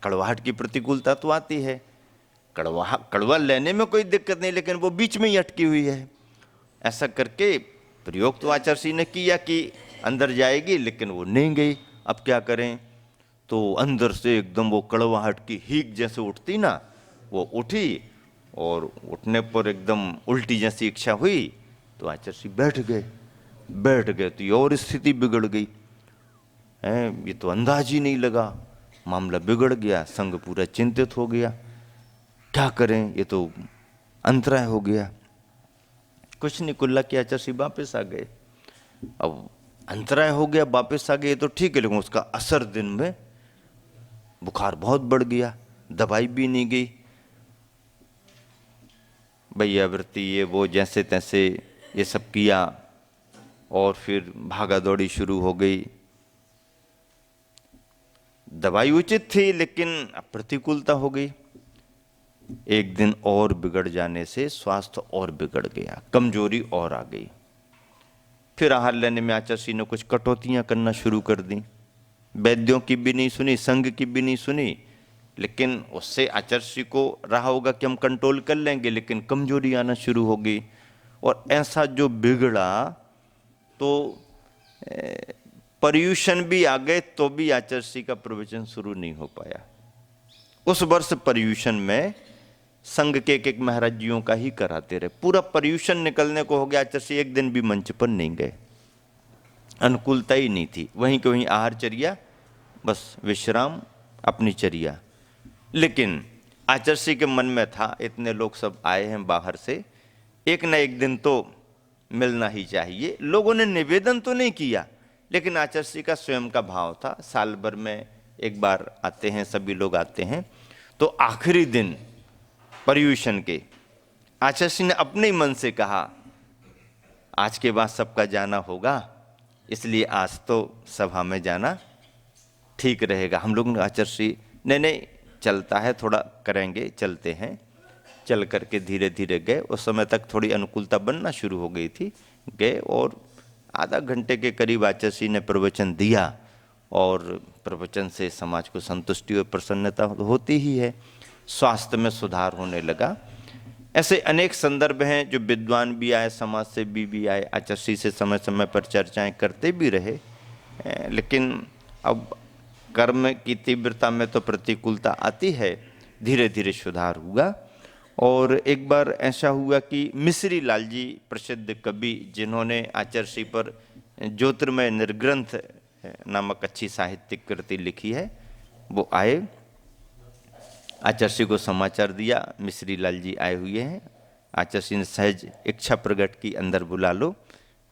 कड़वाहट की प्रतिकूलता तो आती है। कड़वा लेने में कोई दिक्कत नहीं, लेकिन वो बीच में ही अटकी हुई है। ऐसा करके प्रयोग तो आचार्य ने किया कि अंदर जाएगी, लेकिन वो नहीं गई। अब क्या करें? तो अंदर से एकदम वो कड़वाहट की हीक जैसे उठती ना, वो उठी, और उठने पर एकदम उल्टी जैसी इच्छा हुई तो आचार्य बैठ गए तो ये और स्थिति बिगड़ गई। ये तो अंदाज ही नहीं लगा, मामला बिगड़ गया। संघ पूरा चिंतित हो गया, क्या करें, ये तो अंतराय हो गया। कुछ नहीं, कुल्ला की आचार्य वापस आ गए। अब अंतराय हो गया, वापस आ गए तो ठीक है, लेकिन उसका असर दिन में बुखार बहुत बढ़ गया, दवाई भी नहीं गई। भैयावृत्ति ये वो जैसे तैसे ये सब किया, और फिर भागा दौड़ी शुरू हो गई। दवाई उचित थी, लेकिन प्रतिकूलता हो गई। एक दिन और बिगड़ जाने से स्वास्थ्य और बिगड़ गया, कमजोरी और आ गई। फिर आहार लेने में आचार्य ने कुछ कटौतियां करना शुरू कर दी। वैद्यों की भी नहीं सुनी, संघ की भी नहीं सुनी, लेकिन उससे आचार्य को रहा होगा कि हम कंट्रोल कर लेंगे, लेकिन कमजोरी आना शुरू हो गई। और ऐसा जो बिगड़ा तो पर्यूषण भी आ गए, तो भी आचार्य का प्रवचन शुरू नहीं हो पाया। उस वर्ष पर्यूषण में संघ के एक महाराज जियों का ही कराते रहे। पूरा पर्यूषण निकलने को हो गया, आचार्य एक दिन भी मंच पर नहीं गए, अनुकूलता ही नहीं थी। वहीं के वहीं आहारचर्या, बस विश्राम, अपनी चर्या। लेकिन आचार्य के मन में था, इतने लोग सब आए हैं बाहर से, एक न एक दिन तो मिलना ही चाहिए। लोगों ने निवेदन तो नहीं किया, लेकिन आचार्य का स्वयं का भाव था, साल भर में एक बार आते हैं, सभी लोग आते हैं। तो आखिरी दिन पर्यूषण के आचार्य ने अपने ही मन से कहा, आज के बाद सबका जाना होगा, इसलिए आज तो सभा में जाना ठीक रहेगा। हम लोग आचार्य नहीं चलता है, थोड़ा करेंगे, चलते हैं। चल करके धीरे धीरे गए। उस समय तक थोड़ी अनुकूलता बनना शुरू हो गई थी। गए और आधा घंटे के करीब आचार्य ने प्रवचन दिया, और प्रवचन से समाज को संतुष्टि और प्रसन्नता होती ही है। स्वास्थ्य में सुधार होने लगा। ऐसे अनेक संदर्भ हैं जो विद्वान भी आए, समाज से भी आए, आचार्य से समय समय पर चर्चाएं करते भी रहे। लेकिन अब कर्म की तीव्रता में तो प्रतिकूलता आती है। धीरे धीरे सुधार हुआ। और एक बार ऐसा हुआ कि मिश्री लाल जी, प्रसिद्ध कवि, जिन्होंने आचार्य पर ज्योतिर्मय निर्ग्रंथ नामक अच्छी साहित्यिक कृति लिखी है, वो आए। आचार्य को समाचार दिया मिश्री लाल जी आए हुए हैं। आचार्य ने सहज इच्छा प्रकट की, अंदर बुला लो।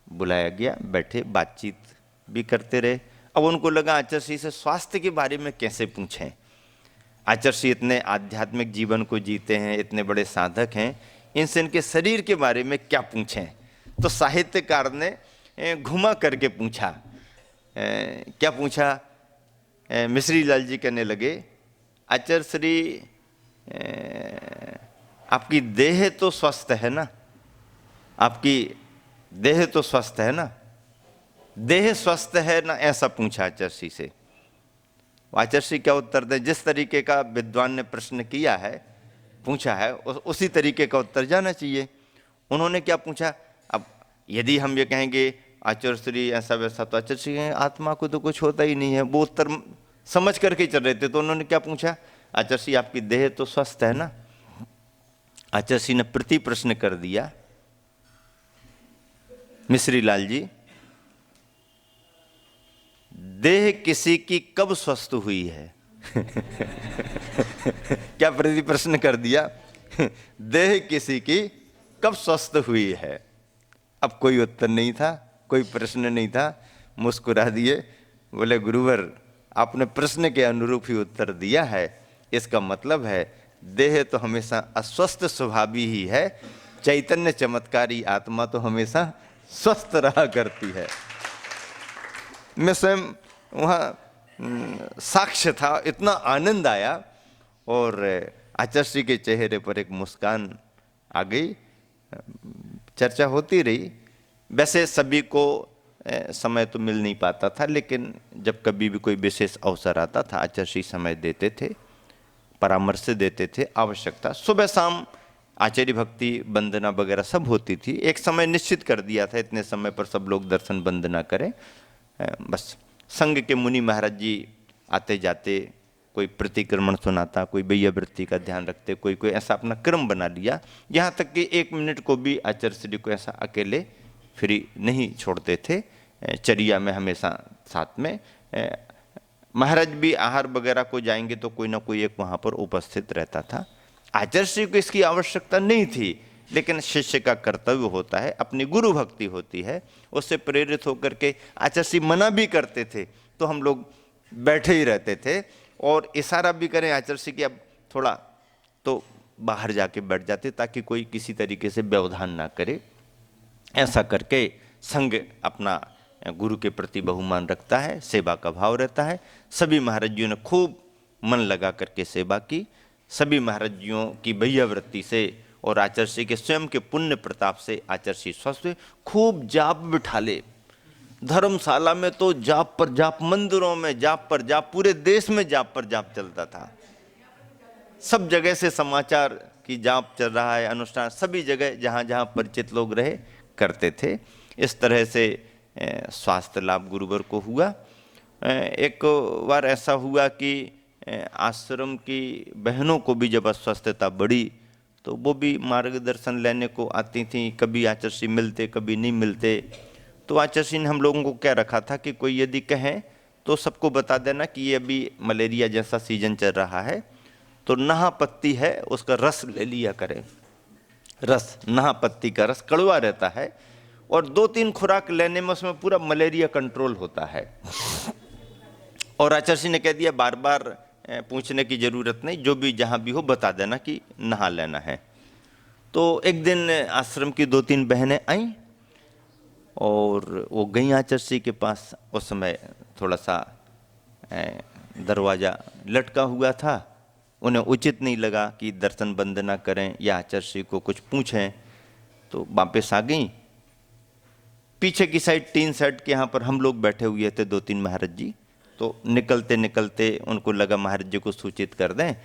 बुलाया गया, बैठे, बातचीत भी करते रहे। अब उनको लगा आचार्य से स्वास्थ्य के बारे में कैसे पूछें। आचार्य इतने आध्यात्मिक जीवन को जीते हैं, इतने बड़े साधक हैं, इनसे इनके शरीर के बारे में क्या पूछें। तो साहित्यकार ने घुमा करके पूछा। क्या पूछा? मिश्री लाल जी कहने लगे, आचार्य श्री, आपकी देह तो स्वस्थ है ना? आपकी देह तो स्वस्थ है ना? देह स्वस्थ है ना, ऐसा पूछा आचार्य से। आचार्य क्या उत्तर दे? जिस तरीके का विद्वान ने प्रश्न किया है, पूछा है, उसी तरीके का उत्तर जाना चाहिए। उन्होंने क्या पूछा? अब यदि हम ये कहेंगे आचार्य श्री ऐसा वैसा, तो आचार्य आत्मा को तो कुछ होता ही नहीं है, वो उत्तर समझ करके चल रहे थे। तो उन्होंने क्या पूछा? आचार्य आपकी देह तो स्वस्थ है ना? आचार्य ने प्रति प्रश्न कर दिया, मिश्री लाल जी, देह किसी की कब स्वस्थ हुई है? क्या प्रति प्रश्न कर दिया? देह किसी की कब स्वस्थ हुई है? अब कोई उत्तर नहीं था। कोई प्रश्न नहीं था। मुस्कुरा दिए, बोले गुरुवर आपने प्रश्न के अनुरूप ही उत्तर दिया है, इसका मतलब है देह तो हमेशा अस्वस्थ स्वभावी ही है, चैतन्य चमत्कारी आत्मा तो हमेशा स्वस्थ रहा करती है। मैं स्वयं वहाँ साक्ष्य था, इतना आनंद आया और आचार्य श्री के चेहरे पर एक मुस्कान आ गई। चर्चा होती रही। वैसे सभी को समय तो मिल नहीं पाता था, लेकिन जब कभी भी कोई विशेष अवसर आता था आचार्य श्री समय देते थे, परामर्श देते थे। आवश्यकता सुबह शाम आचार्य भक्ति वंदना वगैरह सब होती थी। एक समय निश्चित कर दिया था, इतने समय पर सब लोग दर्शन वंदना करें। बस संघ के मुनि महाराज जी आते जाते, कोई प्रतिक्रमण सुनाता, कोई बैयावृत्ति का ध्यान रखते, कोई कोई ऐसा अपना क्रम बना लिया। यहाँ तक कि 1 मिनट को भी आचार्य श्री को ऐसा अकेले फ्री नहीं छोड़ते थे, चर्या में हमेशा साथ में। महाराज भी आहार वगैरह को जाएंगे तो कोई ना कोई एक वहाँ पर उपस्थित रहता था। आचार्य श्री को इसकी आवश्यकता नहीं थी, लेकिन शिष्य का कर्तव्य होता है, अपनी गुरु भक्ति होती है, उससे प्रेरित होकर के आचार्य श्री मना भी करते थे तो हम लोग बैठे ही रहते थे, और इशारा भी करें आचार्य श्री की अब थोड़ा, तो बाहर जाके बैठ जाते ताकि कोई किसी तरीके से व्यवधान ना करे। ऐसा करके संघ अपना गुरु के प्रति बहुमान रखता है, सेवा का भाव रहता है। सभी महाराजियों ने खूब मन लगा करके सेवा की। सभी महाराजियों की बैयावृत्ति से और आचार्य श्री के स्वयं के पुण्य प्रताप से आचार्य श्री स्वस्थ हुए। खूब जाप बिठाले, धर्मशाला में तो जाप पर जाप, मंदिरों में जाप पर जाप, पूरे देश में जाप पर जाप चलता था। सब जगह से समाचार कि जाप चल रहा है, अनुष्ठान सभी जगह जहाँ जहाँ परिचित लोग रहे करते थे। इस तरह से स्वास्थ्य लाभ गुरुवर को हुआ। एक बार ऐसा हुआ कि आश्रम की बहनों को भी जब अस्वस्थता बढ़ी तो वो भी मार्गदर्शन लेने को आती थीं। कभी आचार्य श्री मिलते, कभी नहीं मिलते। तो आचार्य श्री ने हम लोगों को क्या रखा था कि कोई यदि कहें तो सबको बता देना कि ये अभी मलेरिया जैसा सीजन चल रहा है, तो नहा पत्ती है उसका रस ले लिया करें। रस, नहा पत्ती का रस कड़वा रहता है और 2-3 खुराक लेने में उसमें पूरा मलेरिया कंट्रोल होता है। और आचार्य श्री ने कह दिया बार बार पूछने की जरूरत नहीं, जो भी जहाँ भी हो बता देना कि नहा लेना है। तो एक दिन आश्रम की 2-3 बहनें आईं और वो गई आचार्य श्री के पास। उस समय थोड़ा सा दरवाज़ा लटका हुआ था, उन्हें उचित नहीं लगा कि दर्शन वंदना करें या आचार्य श्री को कुछ पूछें, तो वापस आ गई। पीछे की साइड टीन सेट के यहाँ पर हम लोग बैठे हुए थे 2-3 महाराज जी। तो निकलते निकलते उनको लगा महाराज जी को सूचित कर दें,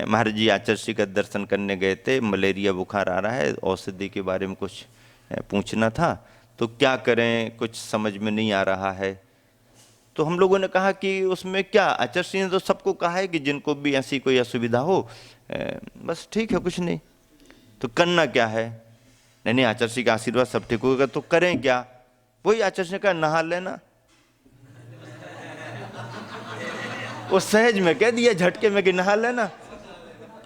महाराज जी आचार्य श्री का दर्शन करने गए थे, मलेरिया बुखार आ रहा है, औषधि के बारे में कुछ पूछना था, तो क्या करें कुछ समझ में नहीं आ रहा है। तो हम लोगों ने कहा कि उसमें क्या, आचार्य श्री ने तो सबको कहा है कि जिनको भी ऐसी कोई असुविधा हो बस ठीक है कुछ नहीं, तो करना क्या है। नहीं आचार्य श्री का आशीर्वाद सब ठीक होगा, तो करें क्या। वही आचार्य श्री ने कहा नहा लेना। वो सहज में कह दिया झटके में कि नहा लेना।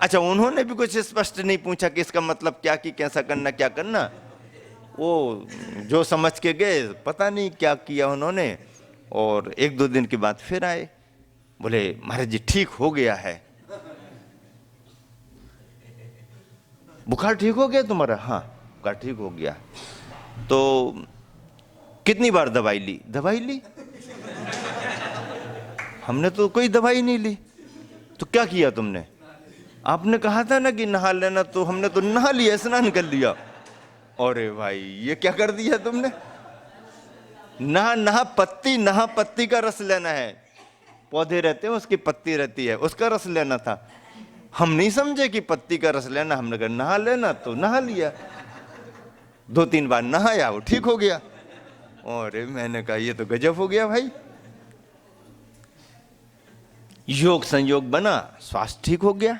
अच्छा, उन्होंने भी कुछ स्पष्ट नहीं पूछा कि इसका मतलब क्या, कि कैसा करना क्या करना। वो जो समझ के गए, पता नहीं क्या किया उन्होंने। और 1-2 दिन के बाद फिर आए, बोले महाराज जी ठीक हो गया है। बुखार ठीक हो गया तुम्हारा? हाँ बुखार ठीक हो गया। तो कितनी बार दवाई ली? दवाई ली? हमने तो कोई दवाई नहीं ली। तो क्या किया तुमने? आपने कहा था ना कि नहा लेना, तो हमने तो नहा लिया, स्नान कर लिया। अरे भाई ये क्या कर दिया तुमने? नहा पत्ती का रस लेना है। पौधे रहते हैं उसकी पत्ती रहती है, उसका रस लेना था। हम नहीं समझे कि पत्ती का रस लेना, हमने कहा नहा लेना, तो नहा लिया। 2-3 बार नहाया, वो ठीक हो गया। अरे मैंने कहा ये तो गजब हो गया भाई। योग संयोग बना, स्वास्थ्य ठीक हो गया।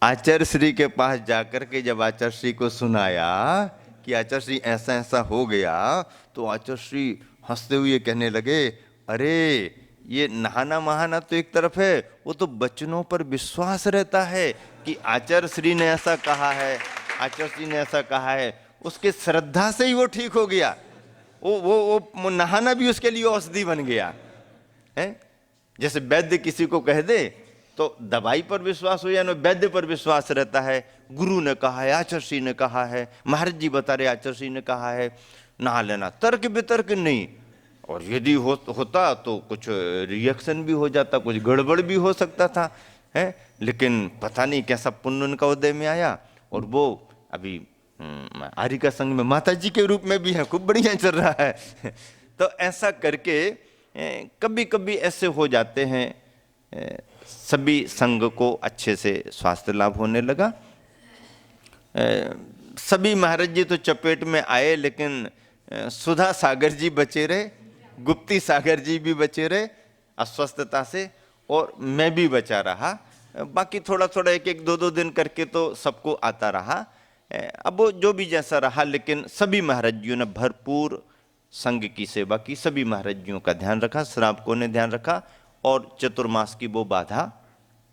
आचार्य श्री के पास जाकर के जब आचार्य श्री को सुनाया कि आचार्य श्री ऐसा ऐसा हो गया, तो आचार्य श्री हंसते हुए कहने लगे, अरे ये नहाना महाना तो एक तरफ है, वो तो बच्चों पर विश्वास रहता है कि आचार्य श्री ने ऐसा कहा है, आचार्य श्री ने ऐसा कहा है। उसके श्रद्धा से ही वो ठीक हो गया। वो नहाना भी उसके लिए औषधि बन गया है। जैसे वैद्य किसी को कह दे तो दवाई पर विश्वास हो या ना, वैद्य पर विश्वास रहता है। गुरु ने कहा है, आचार्य ने कहा है, महाराज जी बता रहे आचार्य ने कहा है, नहा लेना। तर्क वितर्क नहीं। और यदि होता तो कुछ रिएक्शन भी हो जाता, कुछ गड़बड़ भी हो सकता था है। लेकिन पता नहीं कैसा पुण्य उनका उदय में आया, और वो अभी आर्य का संघ में माता जी के रूप में भी है, खूब बढ़िया चल रहा है। तो ऐसा करके कभी कभी ऐसे हो जाते हैं। सभी संघ को अच्छे से स्वास्थ्य लाभ होने लगा। सभी महाराज जी तो चपेट में आए, लेकिन सुधा सागर जी बचे रहे, गुप्ती सागर जी भी बचे रहे अस्वस्थता से, और मैं भी बचा रहा। बाकी थोड़ा थोड़ा एक एक दो दो दिन करके तो सबको आता रहा। अब वो जो भी जैसा रहा, लेकिन सभी महाराज जियों ने भरपूर संघ की सेवा की, सभी महाराज जियों का ध्यान रखा, श्रावकों ने ध्यान रखा, और चतुर्मास की वो बाधा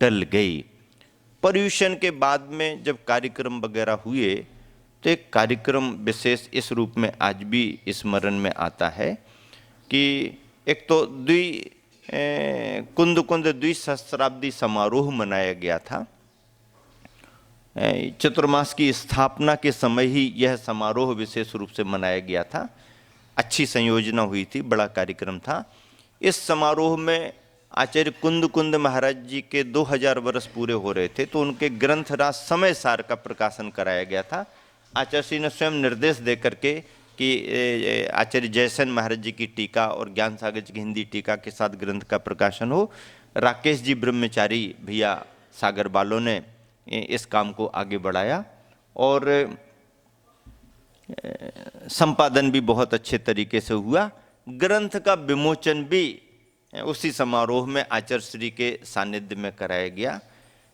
टल गई। पर्यूषण के बाद में जब कार्यक्रम वगैरह हुए तो एक कार्यक्रम विशेष इस रूप में आज भी स्मरण में आता है कि एक तो कुंद द्विसहस्राब्दी समारोह मनाया गया था। चतुर्मास की स्थापना के समय ही यह समारोह विशेष रूप से मनाया गया था। अच्छी संयोजना हुई थी, बड़ा कार्यक्रम था। इस समारोह में आचार्य कुंद महाराज जी के 2000 वर्ष पूरे हो रहे थे, तो उनके ग्रंथराज समय सार का प्रकाशन कराया गया था। आचार्य श्री ने स्वयं निर्देश दे करके कि आचार्य जयसेन महाराज जी की टीका और ज्ञान सागर जी की हिंदी टीका के साथ ग्रंथ का प्रकाशन हो। राकेश जी ब्रह्मचारी भैया सागर वालों ने इस काम को आगे बढ़ाया, और संपादन भी बहुत अच्छे तरीके से हुआ। ग्रंथ का विमोचन भी उसी समारोह में आचार्य श्री के सानिध्य में कराया गया।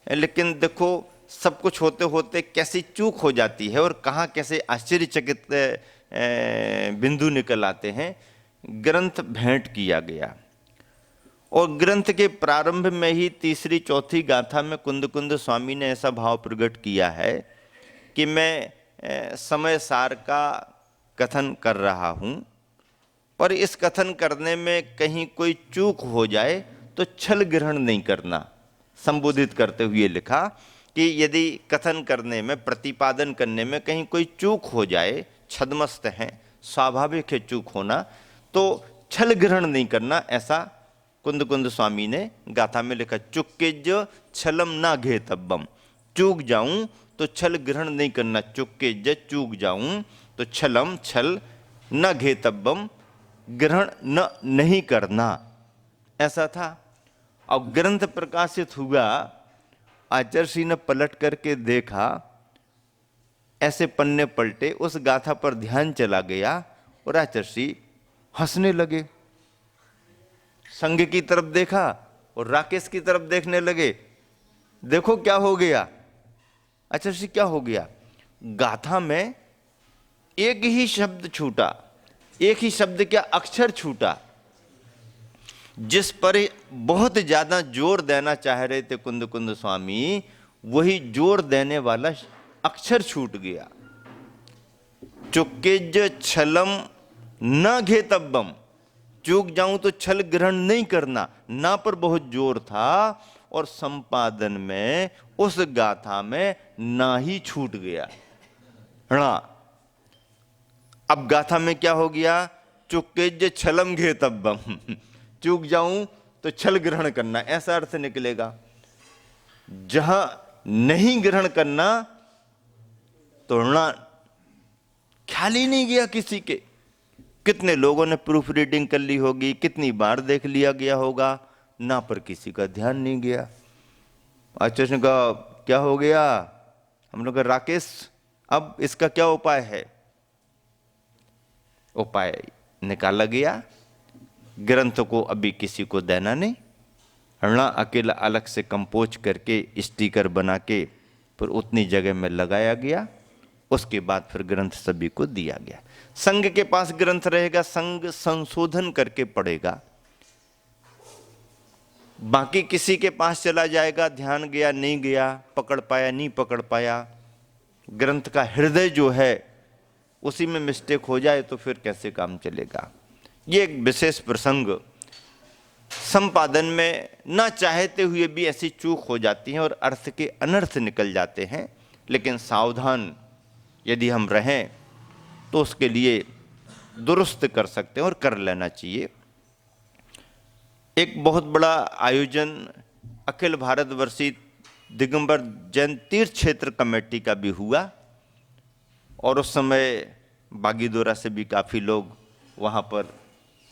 लेकिन देखो, सब कुछ होते होते कैसी चूक हो जाती है, और कहाँ कैसे आश्चर्यचकित बिंदु निकल आते हैं। ग्रंथ भेंट किया गया, और ग्रंथ के प्रारंभ में ही तीसरी चौथी गाथा में कुंद स्वामी ने ऐसा भाव प्रकट किया है कि मैं समय सार का कथन कर रहा हूँ, पर इस कथन करने में कहीं कोई चूक हो जाए तो छल ग्रहण नहीं करना। संबोधित करते हुए लिखा कि यदि कथन करने में, प्रतिपादन करने में कहीं कोई चूक हो जाए, छद्मस्त हैं, स्वाभाविक है चूक होना, तो छल ग्रहण नहीं करना, ऐसा कुंद स्वामी ने गाथा में लिखा। चुक्केज छलम ना घेतब्बम, चूक जाऊं तो छल ग्रहण नहीं करना। चुक्केज चूक जाऊं तो छलम छल न घेतब्बम, ग्रहण न नहीं करना, ऐसा था। अब ग्रंथ प्रकाशित हुआ, आचार्य श्री ने पलट करके देखा, ऐसे पन्ने पलटे, उस गाथा पर ध्यान चला गया, और आचार्य श्री हंसने लगे। संघ की तरफ देखा और राकेश की तरफ देखने लगे। देखो क्या हो गया आचार्य श्री, क्या हो गया? गाथा में एक ही शब्द छूटा, एक ही शब्द क्या अक्षर छूटा, जिस पर बहुत ज्यादा जोर देना चाह रहे थे कुंद स्वामी, वही जोर देने वाला अक्षर छूट गया। चुक्केज छलम न घेतब्बम, चूक जाऊं तो छल ग्रहण नहीं करना, ना पर बहुत जोर था, और संपादन में उस गाथा में ना ही छूट गया। हाँ, अब गाथा में क्या हो गया? चुक्केज छलम घेतब्बम, चूक जाऊं तो छल ग्रहण करना, ऐसा अर्थ निकलेगा। जहां नहीं ग्रहण करना तो ना, ख्याल ही नहीं गया किसी के। कितने लोगों ने प्रूफ रीडिंग कर ली होगी, कितनी बार देख लिया गया होगा, ना पर किसी का ध्यान नहीं गया। आचार्य ने कहा क्या हो गया? हम लोग, राकेश अब इसका क्या उपाय है? उपाय निकाला गया, ग्रंथ को अभी किसी को देना नहीं, ना अकेला अलग से कंपोज करके स्टिकर बना के फिर उतनी जगह में लगाया गया। उसके बाद फिर ग्रंथ सभी को दिया गया। संघ के पास ग्रंथ रहेगा, संघ संशोधन करके पढ़ेगा। बाकी किसी के पास चला जाएगा, ध्यान गया नहीं गया, पकड़ पाया नहीं पकड़ पाया, ग्रंथ का हृदय जो है उसी में मिस्टेक हो जाए तो फिर कैसे काम चलेगा। ये एक विशेष प्रसंग, संपादन में ना चाहते हुए भी ऐसी चूक हो जाती है और अर्थ के अनर्थ निकल जाते हैं, लेकिन सावधान यदि हम रहें तो उसके लिए दुरुस्त कर सकते हैं और कर लेना चाहिए। एक बहुत बड़ा आयोजन अखिल भारतवर्षीय दिगंबर जैन तीर्थ क्षेत्र कमेटी का भी हुआ और उस समय बागीदोरा से भी काफ़ी लोग वहाँ पर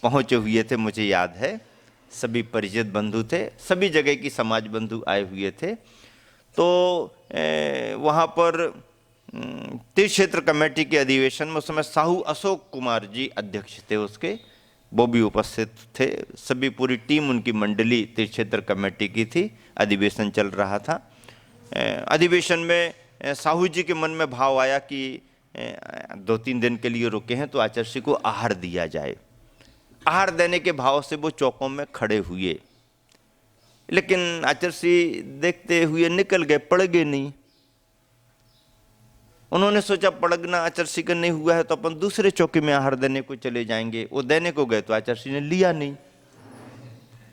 पहुँचे हुए थे, मुझे याद है। सभी परिचित बंधु थे, सभी जगह की समाज बंधु आए हुए थे। तो वहाँ पर तीर्थ क्षेत्र कमेटी के अधिवेशन में उस समय साहू अशोक कुमार जी अध्यक्ष थे उसके, वो भी उपस्थित थे। सभी पूरी टीम उनकी मंडली तीर्थ क्षेत्र कमेटी की थी। अधिवेशन चल रहा था। अधिवेशन में साहू जी के मन में भाव आया कि 2-3 दिन के लिए रुके हैं तो आचार्य को आहार दिया जाए। आहार देने के भाव से वो चौकों में खड़े हुए, लेकिन आचार्य देखते हुए निकल गए, पड़ गए नहीं। उन्होंने सोचा पड़गना आचार्य का नहीं हुआ है तो अपन दूसरे चौके में आहार देने को चले जाएंगे। वो देने को गए तो आचार्य ने लिया नहीं।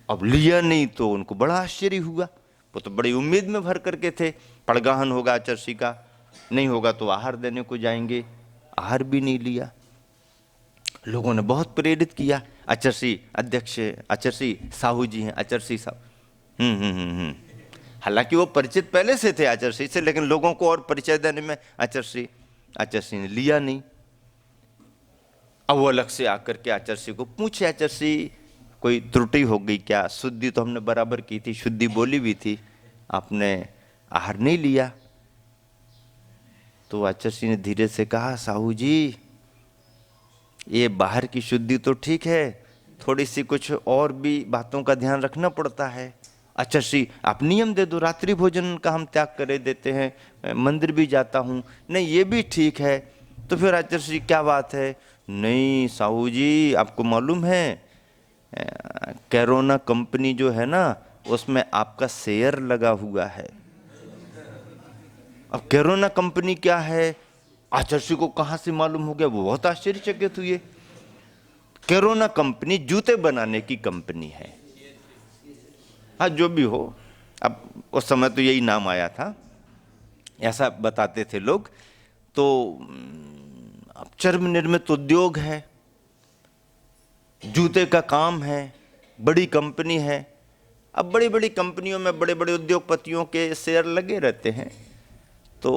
अब लिया नहीं तो उनको बड़ा आश्चर्य हुआ। वो तो बड़ी उम्मीद में भर करके थे, पड़गाहन होगा आचार्य का, नहीं होगा तो आहार देने को जाएंगे। आहार भी नहीं लिया। लोगों ने बहुत प्रेरित किया, आचार्य अध्यक्ष, आचार्य साहू जी हैं, आचार्य साहू। हालांकि वो परिचित पहले से थे आचार्य से, लेकिन लोगों को और परिचय देने में आचार्य ने लिया नहीं। अब वो अलग से आकर के आचार्य को पूछे, आचार्य कोई त्रुटि हो गई क्या? शुद्धि तो हमने बराबर की थी, शुद्धि बोली भी थी, आपने आहार नहीं लिया। तो आचार्य ने धीरे से कहा, साहू जी ये बाहर की शुद्धि तो ठीक है, थोड़ी सी कुछ और भी बातों का ध्यान रखना पड़ता है। आचार्य आप नियम दे दो, रात्रि भोजन का हम त्याग करे देते हैं, मंदिर भी जाता हूँ। नहीं ये भी ठीक है। तो फिर आचार्य क्या बात है? नहीं साहू जी आपको मालूम है कैरोना कंपनी जो है ना उसमें आपका शेयर लगा हुआ है। अब कैरोना कंपनी क्या है आचार्य को कहाँ से मालूम हो गया? वो बहुत आश्चर्यचकित हुए। कैरोना कंपनी जूते बनाने की कंपनी है। हाँ जो भी हो, अब उस समय तो यही नाम आया था, ऐसा बताते थे लोग। तो अब चर्म निर्मित उद्योग है, जूते का काम है, बड़ी कंपनी है। अब बड़ी बड़ी कंपनियों में बड़े बड़े उद्योगपतियों के शेयर लगे रहते हैं। तो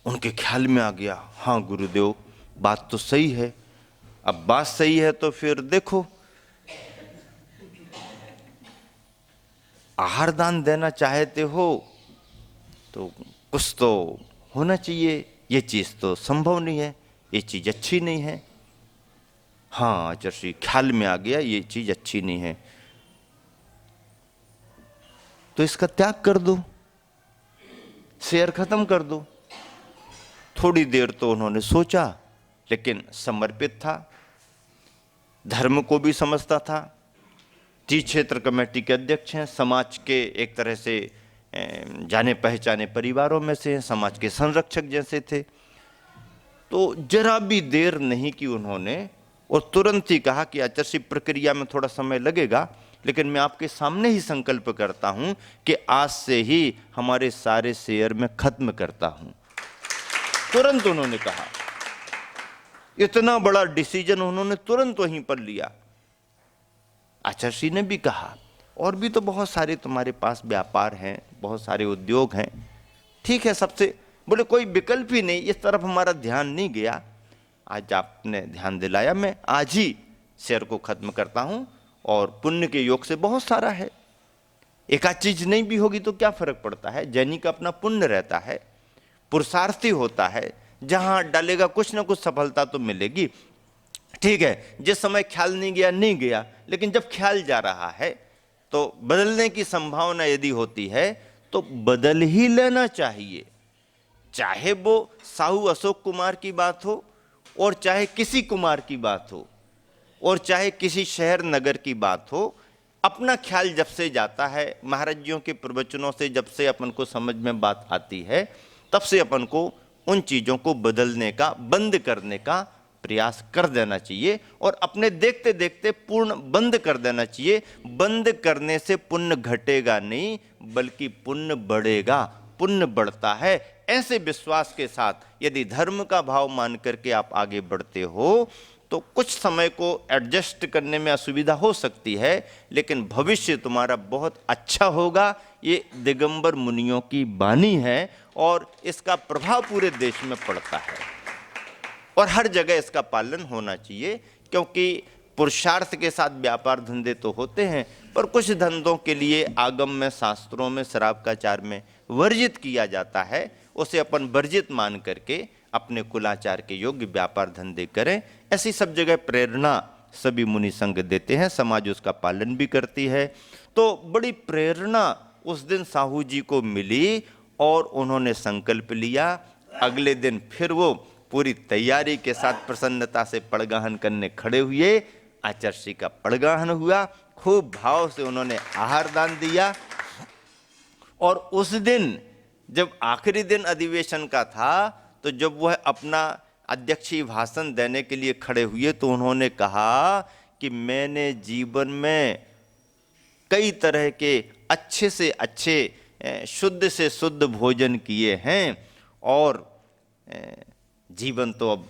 उनके ख्याल में आ गया, हाँ गुरुदेव बात तो सही है। अब बात सही है तो फिर देखो आहार दान देना चाहते हो तो कुछ तो होना चाहिए। ये चीज़ तो संभव नहीं है, ये चीज़ अच्छी नहीं है। हाँ आचार्य ख्याल में आ गया ये चीज़ अच्छी नहीं है, तो इसका त्याग कर दो, शेयर खत्म कर दो। थोड़ी देर तो उन्होंने सोचा, लेकिन समर्पित था, धर्म को भी समझता था, तीर्थ क्षेत्र कमेटी के अध्यक्ष हैं, समाज के एक तरह से जाने पहचाने परिवारों में से, समाज के संरक्षक जैसे थे। तो जरा भी देर नहीं की उन्होंने और तुरंत ही कहा कि आचार्य प्रक्रिया में थोड़ा समय लगेगा, लेकिन मैं आपके सामने ही संकल्प करता हूं कि आज से ही हमारे सारे शेयर में खत्म करता हूं। तुरंत उन्होंने कहा, इतना बड़ा डिसीजन उन्होंने तुरंत वहीं पर लिया। आचार्य ने भी कहा, और भी तो बहुत सारे तुम्हारे पास व्यापार हैं, बहुत सारे उद्योग हैं, ठीक है सबसे, बोले कोई विकल्प ही नहीं, इस तरफ हमारा ध्यान नहीं गया। आज आपने ध्यान दिलाया, मैं आज ही शेयर को खत्म करता हूं। और पुण्य के योग से बहुत सारा है, एक आध चीज नहीं भी होगी तो क्या फर्क पड़ता है। जैनी का अपना पुण्य रहता है, पुरुषार्थी होता है, जहां डालेगा कुछ ना कुछ सफलता तो मिलेगी। ठीक है जिस समय ख्याल नहीं गया नहीं गया, लेकिन जब ख्याल जा रहा है तो बदलने की संभावना यदि होती है तो बदल ही लेना चाहिए। चाहे वो साहू अशोक कुमार की बात हो, और चाहे किसी कुमार की बात हो, और चाहे किसी शहर नगर की बात हो, अपना ख्याल जब से जाता है, महाराज जियों के प्रवचनों से जब से अपन को समझ में बात आती है, तब से अपन को उन चीज़ों को बदलने का, बंद करने का प्रयास कर देना चाहिए और अपने देखते देखते पूर्ण बंद कर देना चाहिए। बंद करने से पुण्य घटेगा नहीं, बल्कि पुण्य बढ़ेगा, पुण्य बढ़ता है। ऐसे विश्वास के साथ यदि धर्म का भाव मान करके आप आगे बढ़ते हो तो कुछ समय को एडजस्ट करने में असुविधा हो सकती है, लेकिन भविष्य तुम्हारा बहुत अच्छा होगा। ये दिगंबर मुनियों की वाणी है और इसका प्रभाव पूरे देश में पड़ता है और हर जगह इसका पालन होना चाहिए, क्योंकि पुरुषार्थ के साथ व्यापार धंधे तो होते हैं, पर कुछ धंधों के लिए आगम में, शास्त्रों में, शराब का चार में वर्जित किया जाता है। उसे अपन वर्जित मान करके अपने कुलाचार के योग्य व्यापार धंधे करें। ऐसी सब जगह प्रेरणा सभी मुनि संघ देते हैं, समाज उसका पालन भी करती है। तो बड़ी प्रेरणा उस दिन साहू जी को मिली और उन्होंने संकल्प लिया। अगले दिन फिर वो पूरी तैयारी के साथ प्रसन्नता से पड़गाहन करने खड़े हुए। आचर्षि का पड़गाहन हुआ, खूब भाव से उन्होंने आहार दान दिया। और उस दिन जब आखिरी दिन अधिवेशन का था, तो जब वह अपना अध्यक्षीय भाषण देने के लिए खड़े हुए तो उन्होंने कहा कि मैंने जीवन में कई तरह के अच्छे से अच्छे, शुद्ध से शुद्ध भोजन किए हैं और जीवन तो अब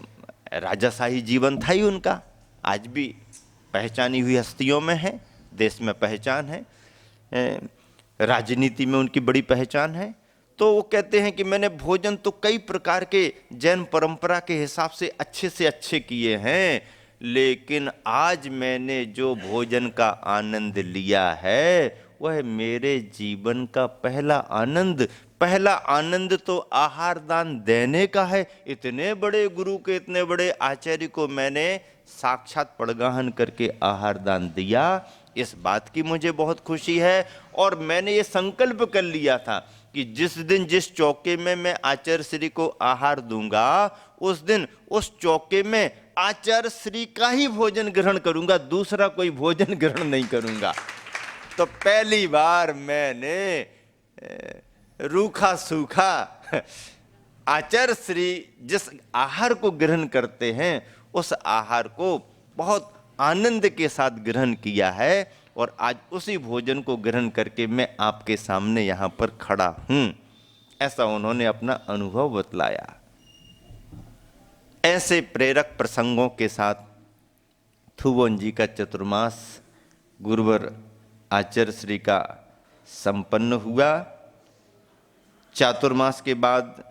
राजाशाही जीवन था ही उनका, आज भी पहचानी हुई हस्तियों में है, देश में पहचान है, राजनीति में उनकी बड़ी पहचान है। तो वो कहते हैं कि मैंने भोजन तो कई प्रकार के जैन परंपरा के हिसाब से अच्छे किए हैं, लेकिन आज मैंने जो भोजन का आनंद लिया है वह मेरे जीवन का पहला आनंद तो आहार दान देने का है। इतने बड़े गुरु के, इतने बड़े आचार्य को मैंने साक्षात पड़गाहन करके आहार दान दिया। इस बात की मुझे बहुत खुशी है और मैंने ये संकल्प कर लिया था कि जिस दिन जिस चौके में मैं आचार्य श्री को आहार दूंगा, उस दिन उस चौके में आचार्य श्री का ही भोजन ग्रहण करूंगा, दूसरा कोई भोजन ग्रहण नहीं करूंगा। तो पहली बार मैंने रूखा सूखा आचार्य श्री जिस आहार को ग्रहण करते हैं उस आहार को बहुत आनंद के साथ ग्रहण किया है और आज उसी भोजन को ग्रहण करके मैं आपके सामने यहाँ पर खड़ा हूँ। ऐसा उन्होंने अपना अनुभव बतलाया। ऐसे प्रेरक प्रसंगों के साथ थुबोन जी का चतुर्मास गुरुवर आचार्य श्री का संपन्न हुआ। चातुर्मास के बाद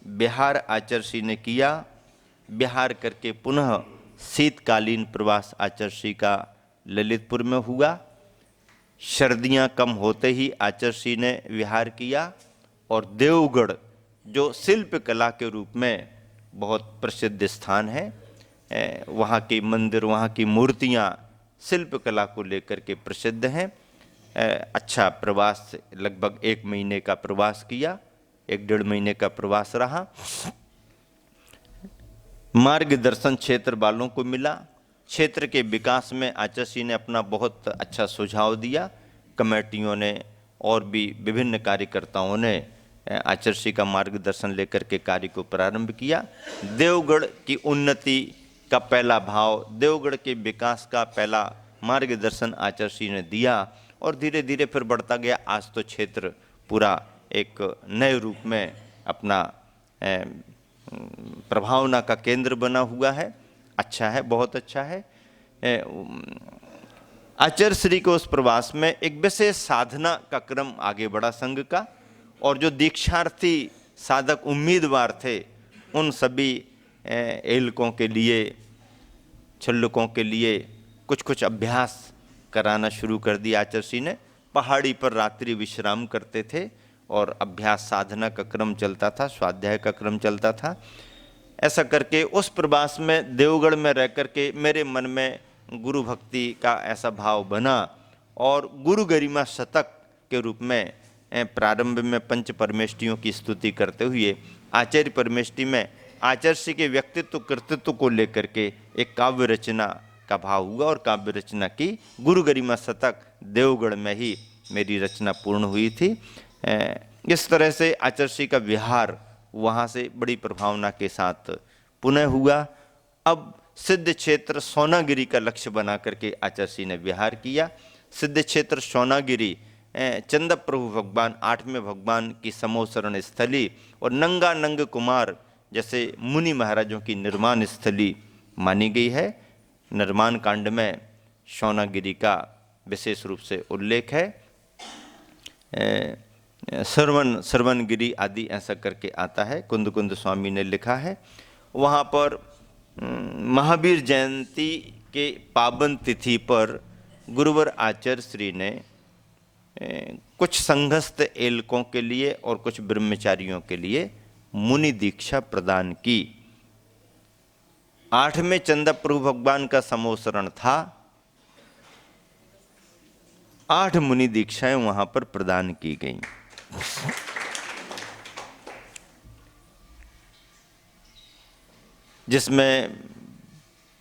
बिहार आचार्य श्री ने किया। बिहार करके पुनः शीतकालीन प्रवास आचार्य श्री का ललितपुर में हुआ। सर्दियां कम होते ही आचार्य श्री ने विहार किया और देवगढ़ जो शिल्प कला के रूप में बहुत प्रसिद्ध स्थान है, वहाँ के मंदिर, वहाँ की मूर्तियाँ शिल्प कला को लेकर के प्रसिद्ध हैं। अच्छा प्रवास, लगभग 1 महीने का प्रवास किया, 1-1.5 महीने का प्रवास रहा। मार्गदर्शन क्षेत्र वालों को मिला। क्षेत्र के विकास में आचार्य श्री ने अपना बहुत अच्छा सुझाव दिया। कमेटियों ने और भी विभिन्न कार्यकर्ताओं ने आचार्य श्री का मार्गदर्शन लेकर के कार्य को प्रारंभ किया। देवगढ़ की उन्नति का पहला भाव, देवगढ़ के विकास का पहला मार्गदर्शन आचार्य श्री ने दिया और धीरे धीरे फिर बढ़ता गया। आज तो क्षेत्र पूरा एक नए रूप में अपना प्रभावना का केंद्र बना हुआ है। अच्छा है, बहुत अच्छा है। आचार्य श्री को उस प्रवास में एक विशेष साधना का क्रम आगे बढ़ा संघ का, और जो दीक्षार्थी साधक उम्मीदवार थे उन सभी एलकों के लिए, छल्लकों के लिए कुछ अभ्यास कराना शुरू कर दिया। आचार्य श्री ने पहाड़ी पर रात्रि विश्राम करते थे और अभ्यास साधना का क्रम चलता था, स्वाध्याय का क्रम चलता था। ऐसा करके उस प्रवास में देवगढ़ में रह करके मेरे मन में गुरु भक्ति का ऐसा भाव बना और गुरु गरिमा शतक के रूप में प्रारंभ में पंच परमेष्टियों की स्तुति करते हुए आचार्य परमेष्टि में आचार्य श्री के व्यक्तित्व कृतित्व को लेकर के एक काव्य रचना का भाव हुआ और काव्य रचना की। गुरु गरिमा शतक देवगढ़ में ही मेरी रचना पूर्ण हुई थी। इस तरह से आचार्य श्री का विहार वहाँ से बड़ी प्रभावना के साथ पुनः हुआ। अब सिद्ध क्षेत्र सोनागिरी का लक्ष्य बना करके आचार्य श्री ने विहार किया। सिद्ध क्षेत्र सोनागिरी चंदा प्रभु भगवान, 8वें भगवान की समोसरण स्थली और नंगा नंग कुमार जैसे मुनि महाराजों की निर्माण स्थली मानी गई है। निर्माण कांड में सोनागिरी का विशेष रूप से उल्लेख है। श्रवणगिरी आदि ऐसा करके आता है, कुंद कुंद स्वामी ने लिखा है। वहाँ पर महावीर जयंती के पावन तिथि पर गुरुवर आचार्य श्री ने कुछ संघस्थ एलकों के लिए और कुछ ब्रह्मचारियों के लिए मुनि दीक्षा प्रदान की। 8वें चंदा प्रभु भगवान का समोसरण था, 8 मुनि दीक्षाएं वहां पर प्रदान की गईं। जिसमें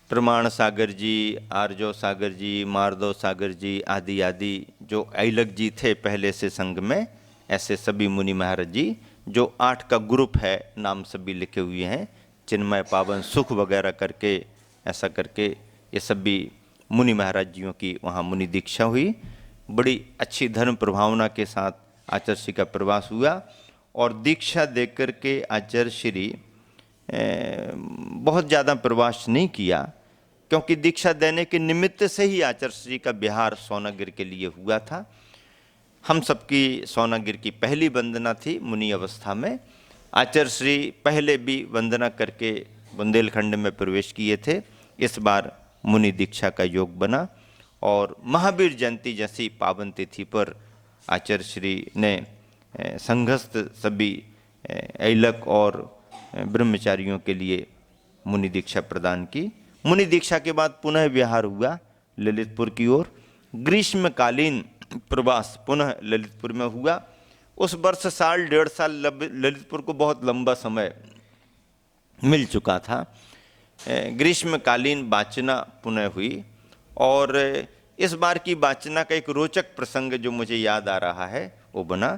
प्रमाण सागर जी, आर्जो सागर जी, मारदो सागर जी आदि आदि जो ऐलक जी थे पहले से संघ में, ऐसे सभी मुनि महाराज जी, जो 8 का ग्रुप है, नाम सभी लिखे हुए हैं, चिन्मय पावन सुख वगैरह करके, ऐसा करके ये सभी मुनि महाराज जियों की वहाँ मुनि दीक्षा हुई। बड़ी अच्छी धर्म प्रभावना के साथ आचार्य श्री का प्रवास हुआ और दीक्षा देकर के आचार्य श्री बहुत ज़्यादा प्रवास नहीं किया, क्योंकि दीक्षा देने के निमित्त से ही आचार्य श्री का बिहार सोनागिर के लिए हुआ था। हम सबकी सोनागिर की पहली वंदना थी मुनि अवस्था में। आचार्य श्री पहले भी वंदना करके बुंदेलखंड में प्रवेश किए थे। इस बार मुनि दीक्षा का योग बना और महावीर जयंती जैसी पावन तिथि पर आचार्य श्री ने संघस्थ सभी ऐलक और ब्रह्मचारियों के लिए मुनि दीक्षा प्रदान की। मुनि दीक्षा के बाद पुनः विहार हुआ ललितपुर की ओर। ग्रीष्मकालीन प्रवास पुनः ललितपुर में हुआ। उस वर्ष साल 1.5 साल ललितपुर को बहुत लंबा समय मिल चुका था। ग्रीष्मकालीन वाचना पुनः हुई और इस बार की वाचना का एक रोचक प्रसंग जो मुझे याद आ रहा है वो बना।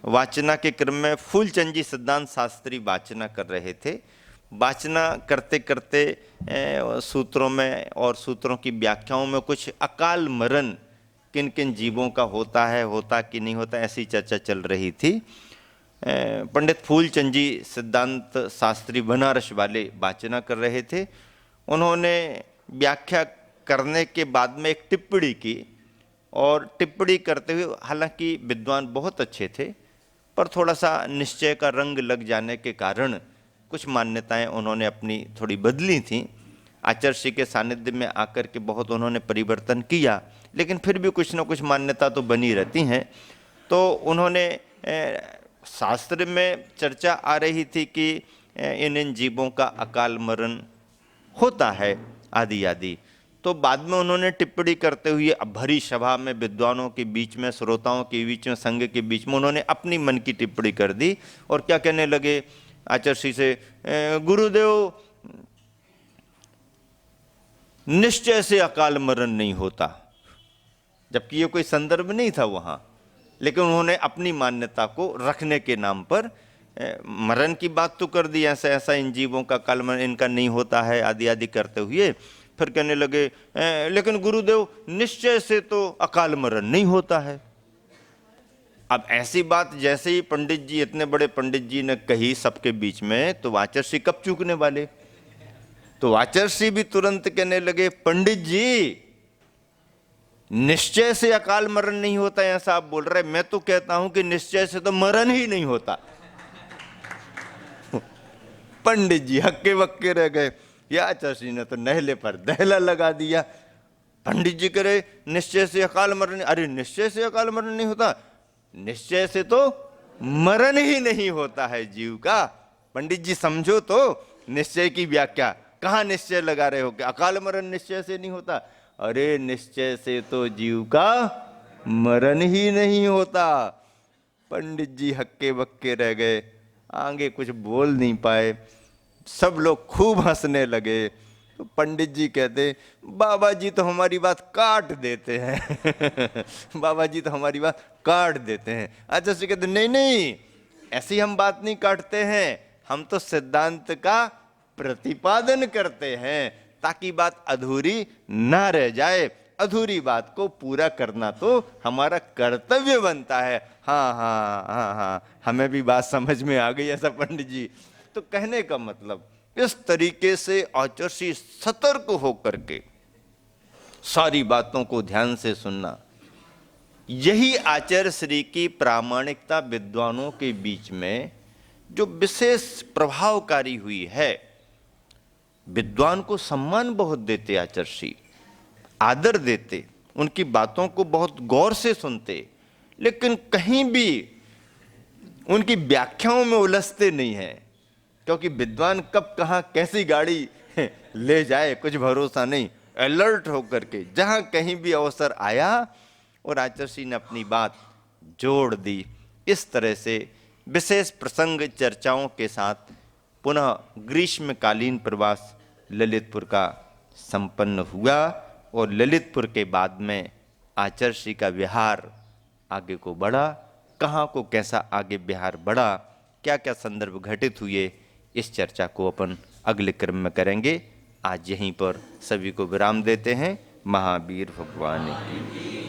वाचना के क्रम में फूलचंद जी सिद्धांत शास्त्री वाचना कर रहे थे। वाचना करते करते सूत्रों में और सूत्रों की व्याख्याओं में कुछ अकाल मरण किन किन जीवों का होता कि नहीं होता, ऐसी चर्चा चल रही थी। पंडित फूलचंद जी सिद्धांत शास्त्री बनारस वाले वाचना कर रहे थे। उन्होंने व्याख्या करने के बाद में एक टिप्पणी की और टिप्पणी करते हुए, हालांकि विद्वान बहुत अच्छे थे, पर थोड़ा सा निश्चय का रंग लग जाने के कारण कुछ मान्यताएं उन्होंने अपनी थोड़ी बदली थीं। आचार्य श्री के सानिध्य में आकर के बहुत उन्होंने परिवर्तन किया, लेकिन फिर भी कुछ न कुछ मान्यता तो बनी रहती हैं। तो उन्होंने शास्त्र में चर्चा आ रही थी कि इन जीवों का अकाल मरण होता है आदि आदि। तो बाद में उन्होंने टिप्पणी करते हुए अब भरी सभा में विद्वानों के बीच में, श्रोताओं के बीच में, संघ के बीच में उन्होंने अपनी मन की टिप्पणी कर दी और क्या कहने लगे आचार्य श्री से, गुरुदेव निश्चय से अकाल मरण नहीं होता, जबकि ये कोई संदर्भ नहीं था वहां, लेकिन उन्होंने अपनी मान्यता को रखने के नाम पर मरण की बात तो कर दी, ऐसा ऐसा इन जीवों का अकाल मरण इनका नहीं होता है आदि आदि करते हुए फिर कहने लगे लेकिन गुरुदेव निश्चय से तो अकाल मरण नहीं होता है। अब ऐसी बात जैसे ही पंडित जी, इतने बड़े पंडित जी ने कही सबके बीच में, तो आचार्य श्री कब चूकने वाले। तो आचार्य श्री भी तुरंत कहने लगे, पंडित जी निश्चय से अकाल मरण नहीं होता है ऐसा आप बोल रहे, मैं तो कहता हूं कि निश्चय से तो मरण ही नहीं होता। पंडित जी हक्के बक्के रह गए। या आचार्य श्री ने तो नहले पर दहला लगा दिया। पंडित जी कह रहे निश्चय से अकाल मरण, अरे निश्चय से अकाल मरण नहीं होता, निश्चय से तो मरण ही नहीं होता है जीव का। पंडित जी समझो तो निश्चय की व्याख्या, कहाँ निश्चय लगा रहे हो कि अकाल मरण निश्चय से नहीं होता। अरे निश्चय से तो जीव का मरण ही नहीं होता। पंडित जी हक्के बक्के रह गए, आगे कुछ बोल नहीं पाए। सब लोग खूब हंसने लगे। तो पंडित जी कहते, बाबा जी तो हमारी बात काट देते हैं। बाबा जी तो हमारी बात काट देते हैं। अच्छा से कहते, नहीं नहीं ऐसी हम बात नहीं काटते हैं, हम तो सिद्धांत का प्रतिपादन करते हैं ताकि बात अधूरी ना रह जाए। अधूरी बात को पूरा करना तो हमारा कर्तव्य बनता है। हाँ हाँ हाँ हाँ, हमें भी बात समझ में आ गई ऐसा पंडित जी। तो कहने का मतलब इस तरीके से आचर्षी सतर्क होकर के सारी बातों को ध्यान से सुनना, यही आचार्य श्री की प्रामाणिकता विद्वानों के बीच में जो विशेष प्रभावकारी हुई है। विद्वान को सम्मान बहुत देते आचार्य श्री, आदर देते, उनकी बातों को बहुत गौर से सुनते, लेकिन कहीं भी उनकी व्याख्याओं में उलझते नहीं हैं, क्योंकि विद्वान कब कहाँ कैसी गाड़ी ले जाए कुछ भरोसा नहीं। अलर्ट होकर के जहां कहीं भी अवसर आया और आचार्य ने अपनी बात जोड़ दी। इस तरह से विशेष प्रसंग चर्चाओं के साथ पुनः ग्रीष्मकालीन प्रवास ललितपुर का संपन्न हुआ और ललितपुर के बाद में आचार्य का विहार आगे को बढ़ा। कहाँ को कैसा आगे विहार बढ़ा, क्या क्या संदर्भ घटित हुए, इस चर्चा को अपन अगले क्रम में करेंगे। आज यहीं पर सभी को विराम देते हैं। महावीर भगवान की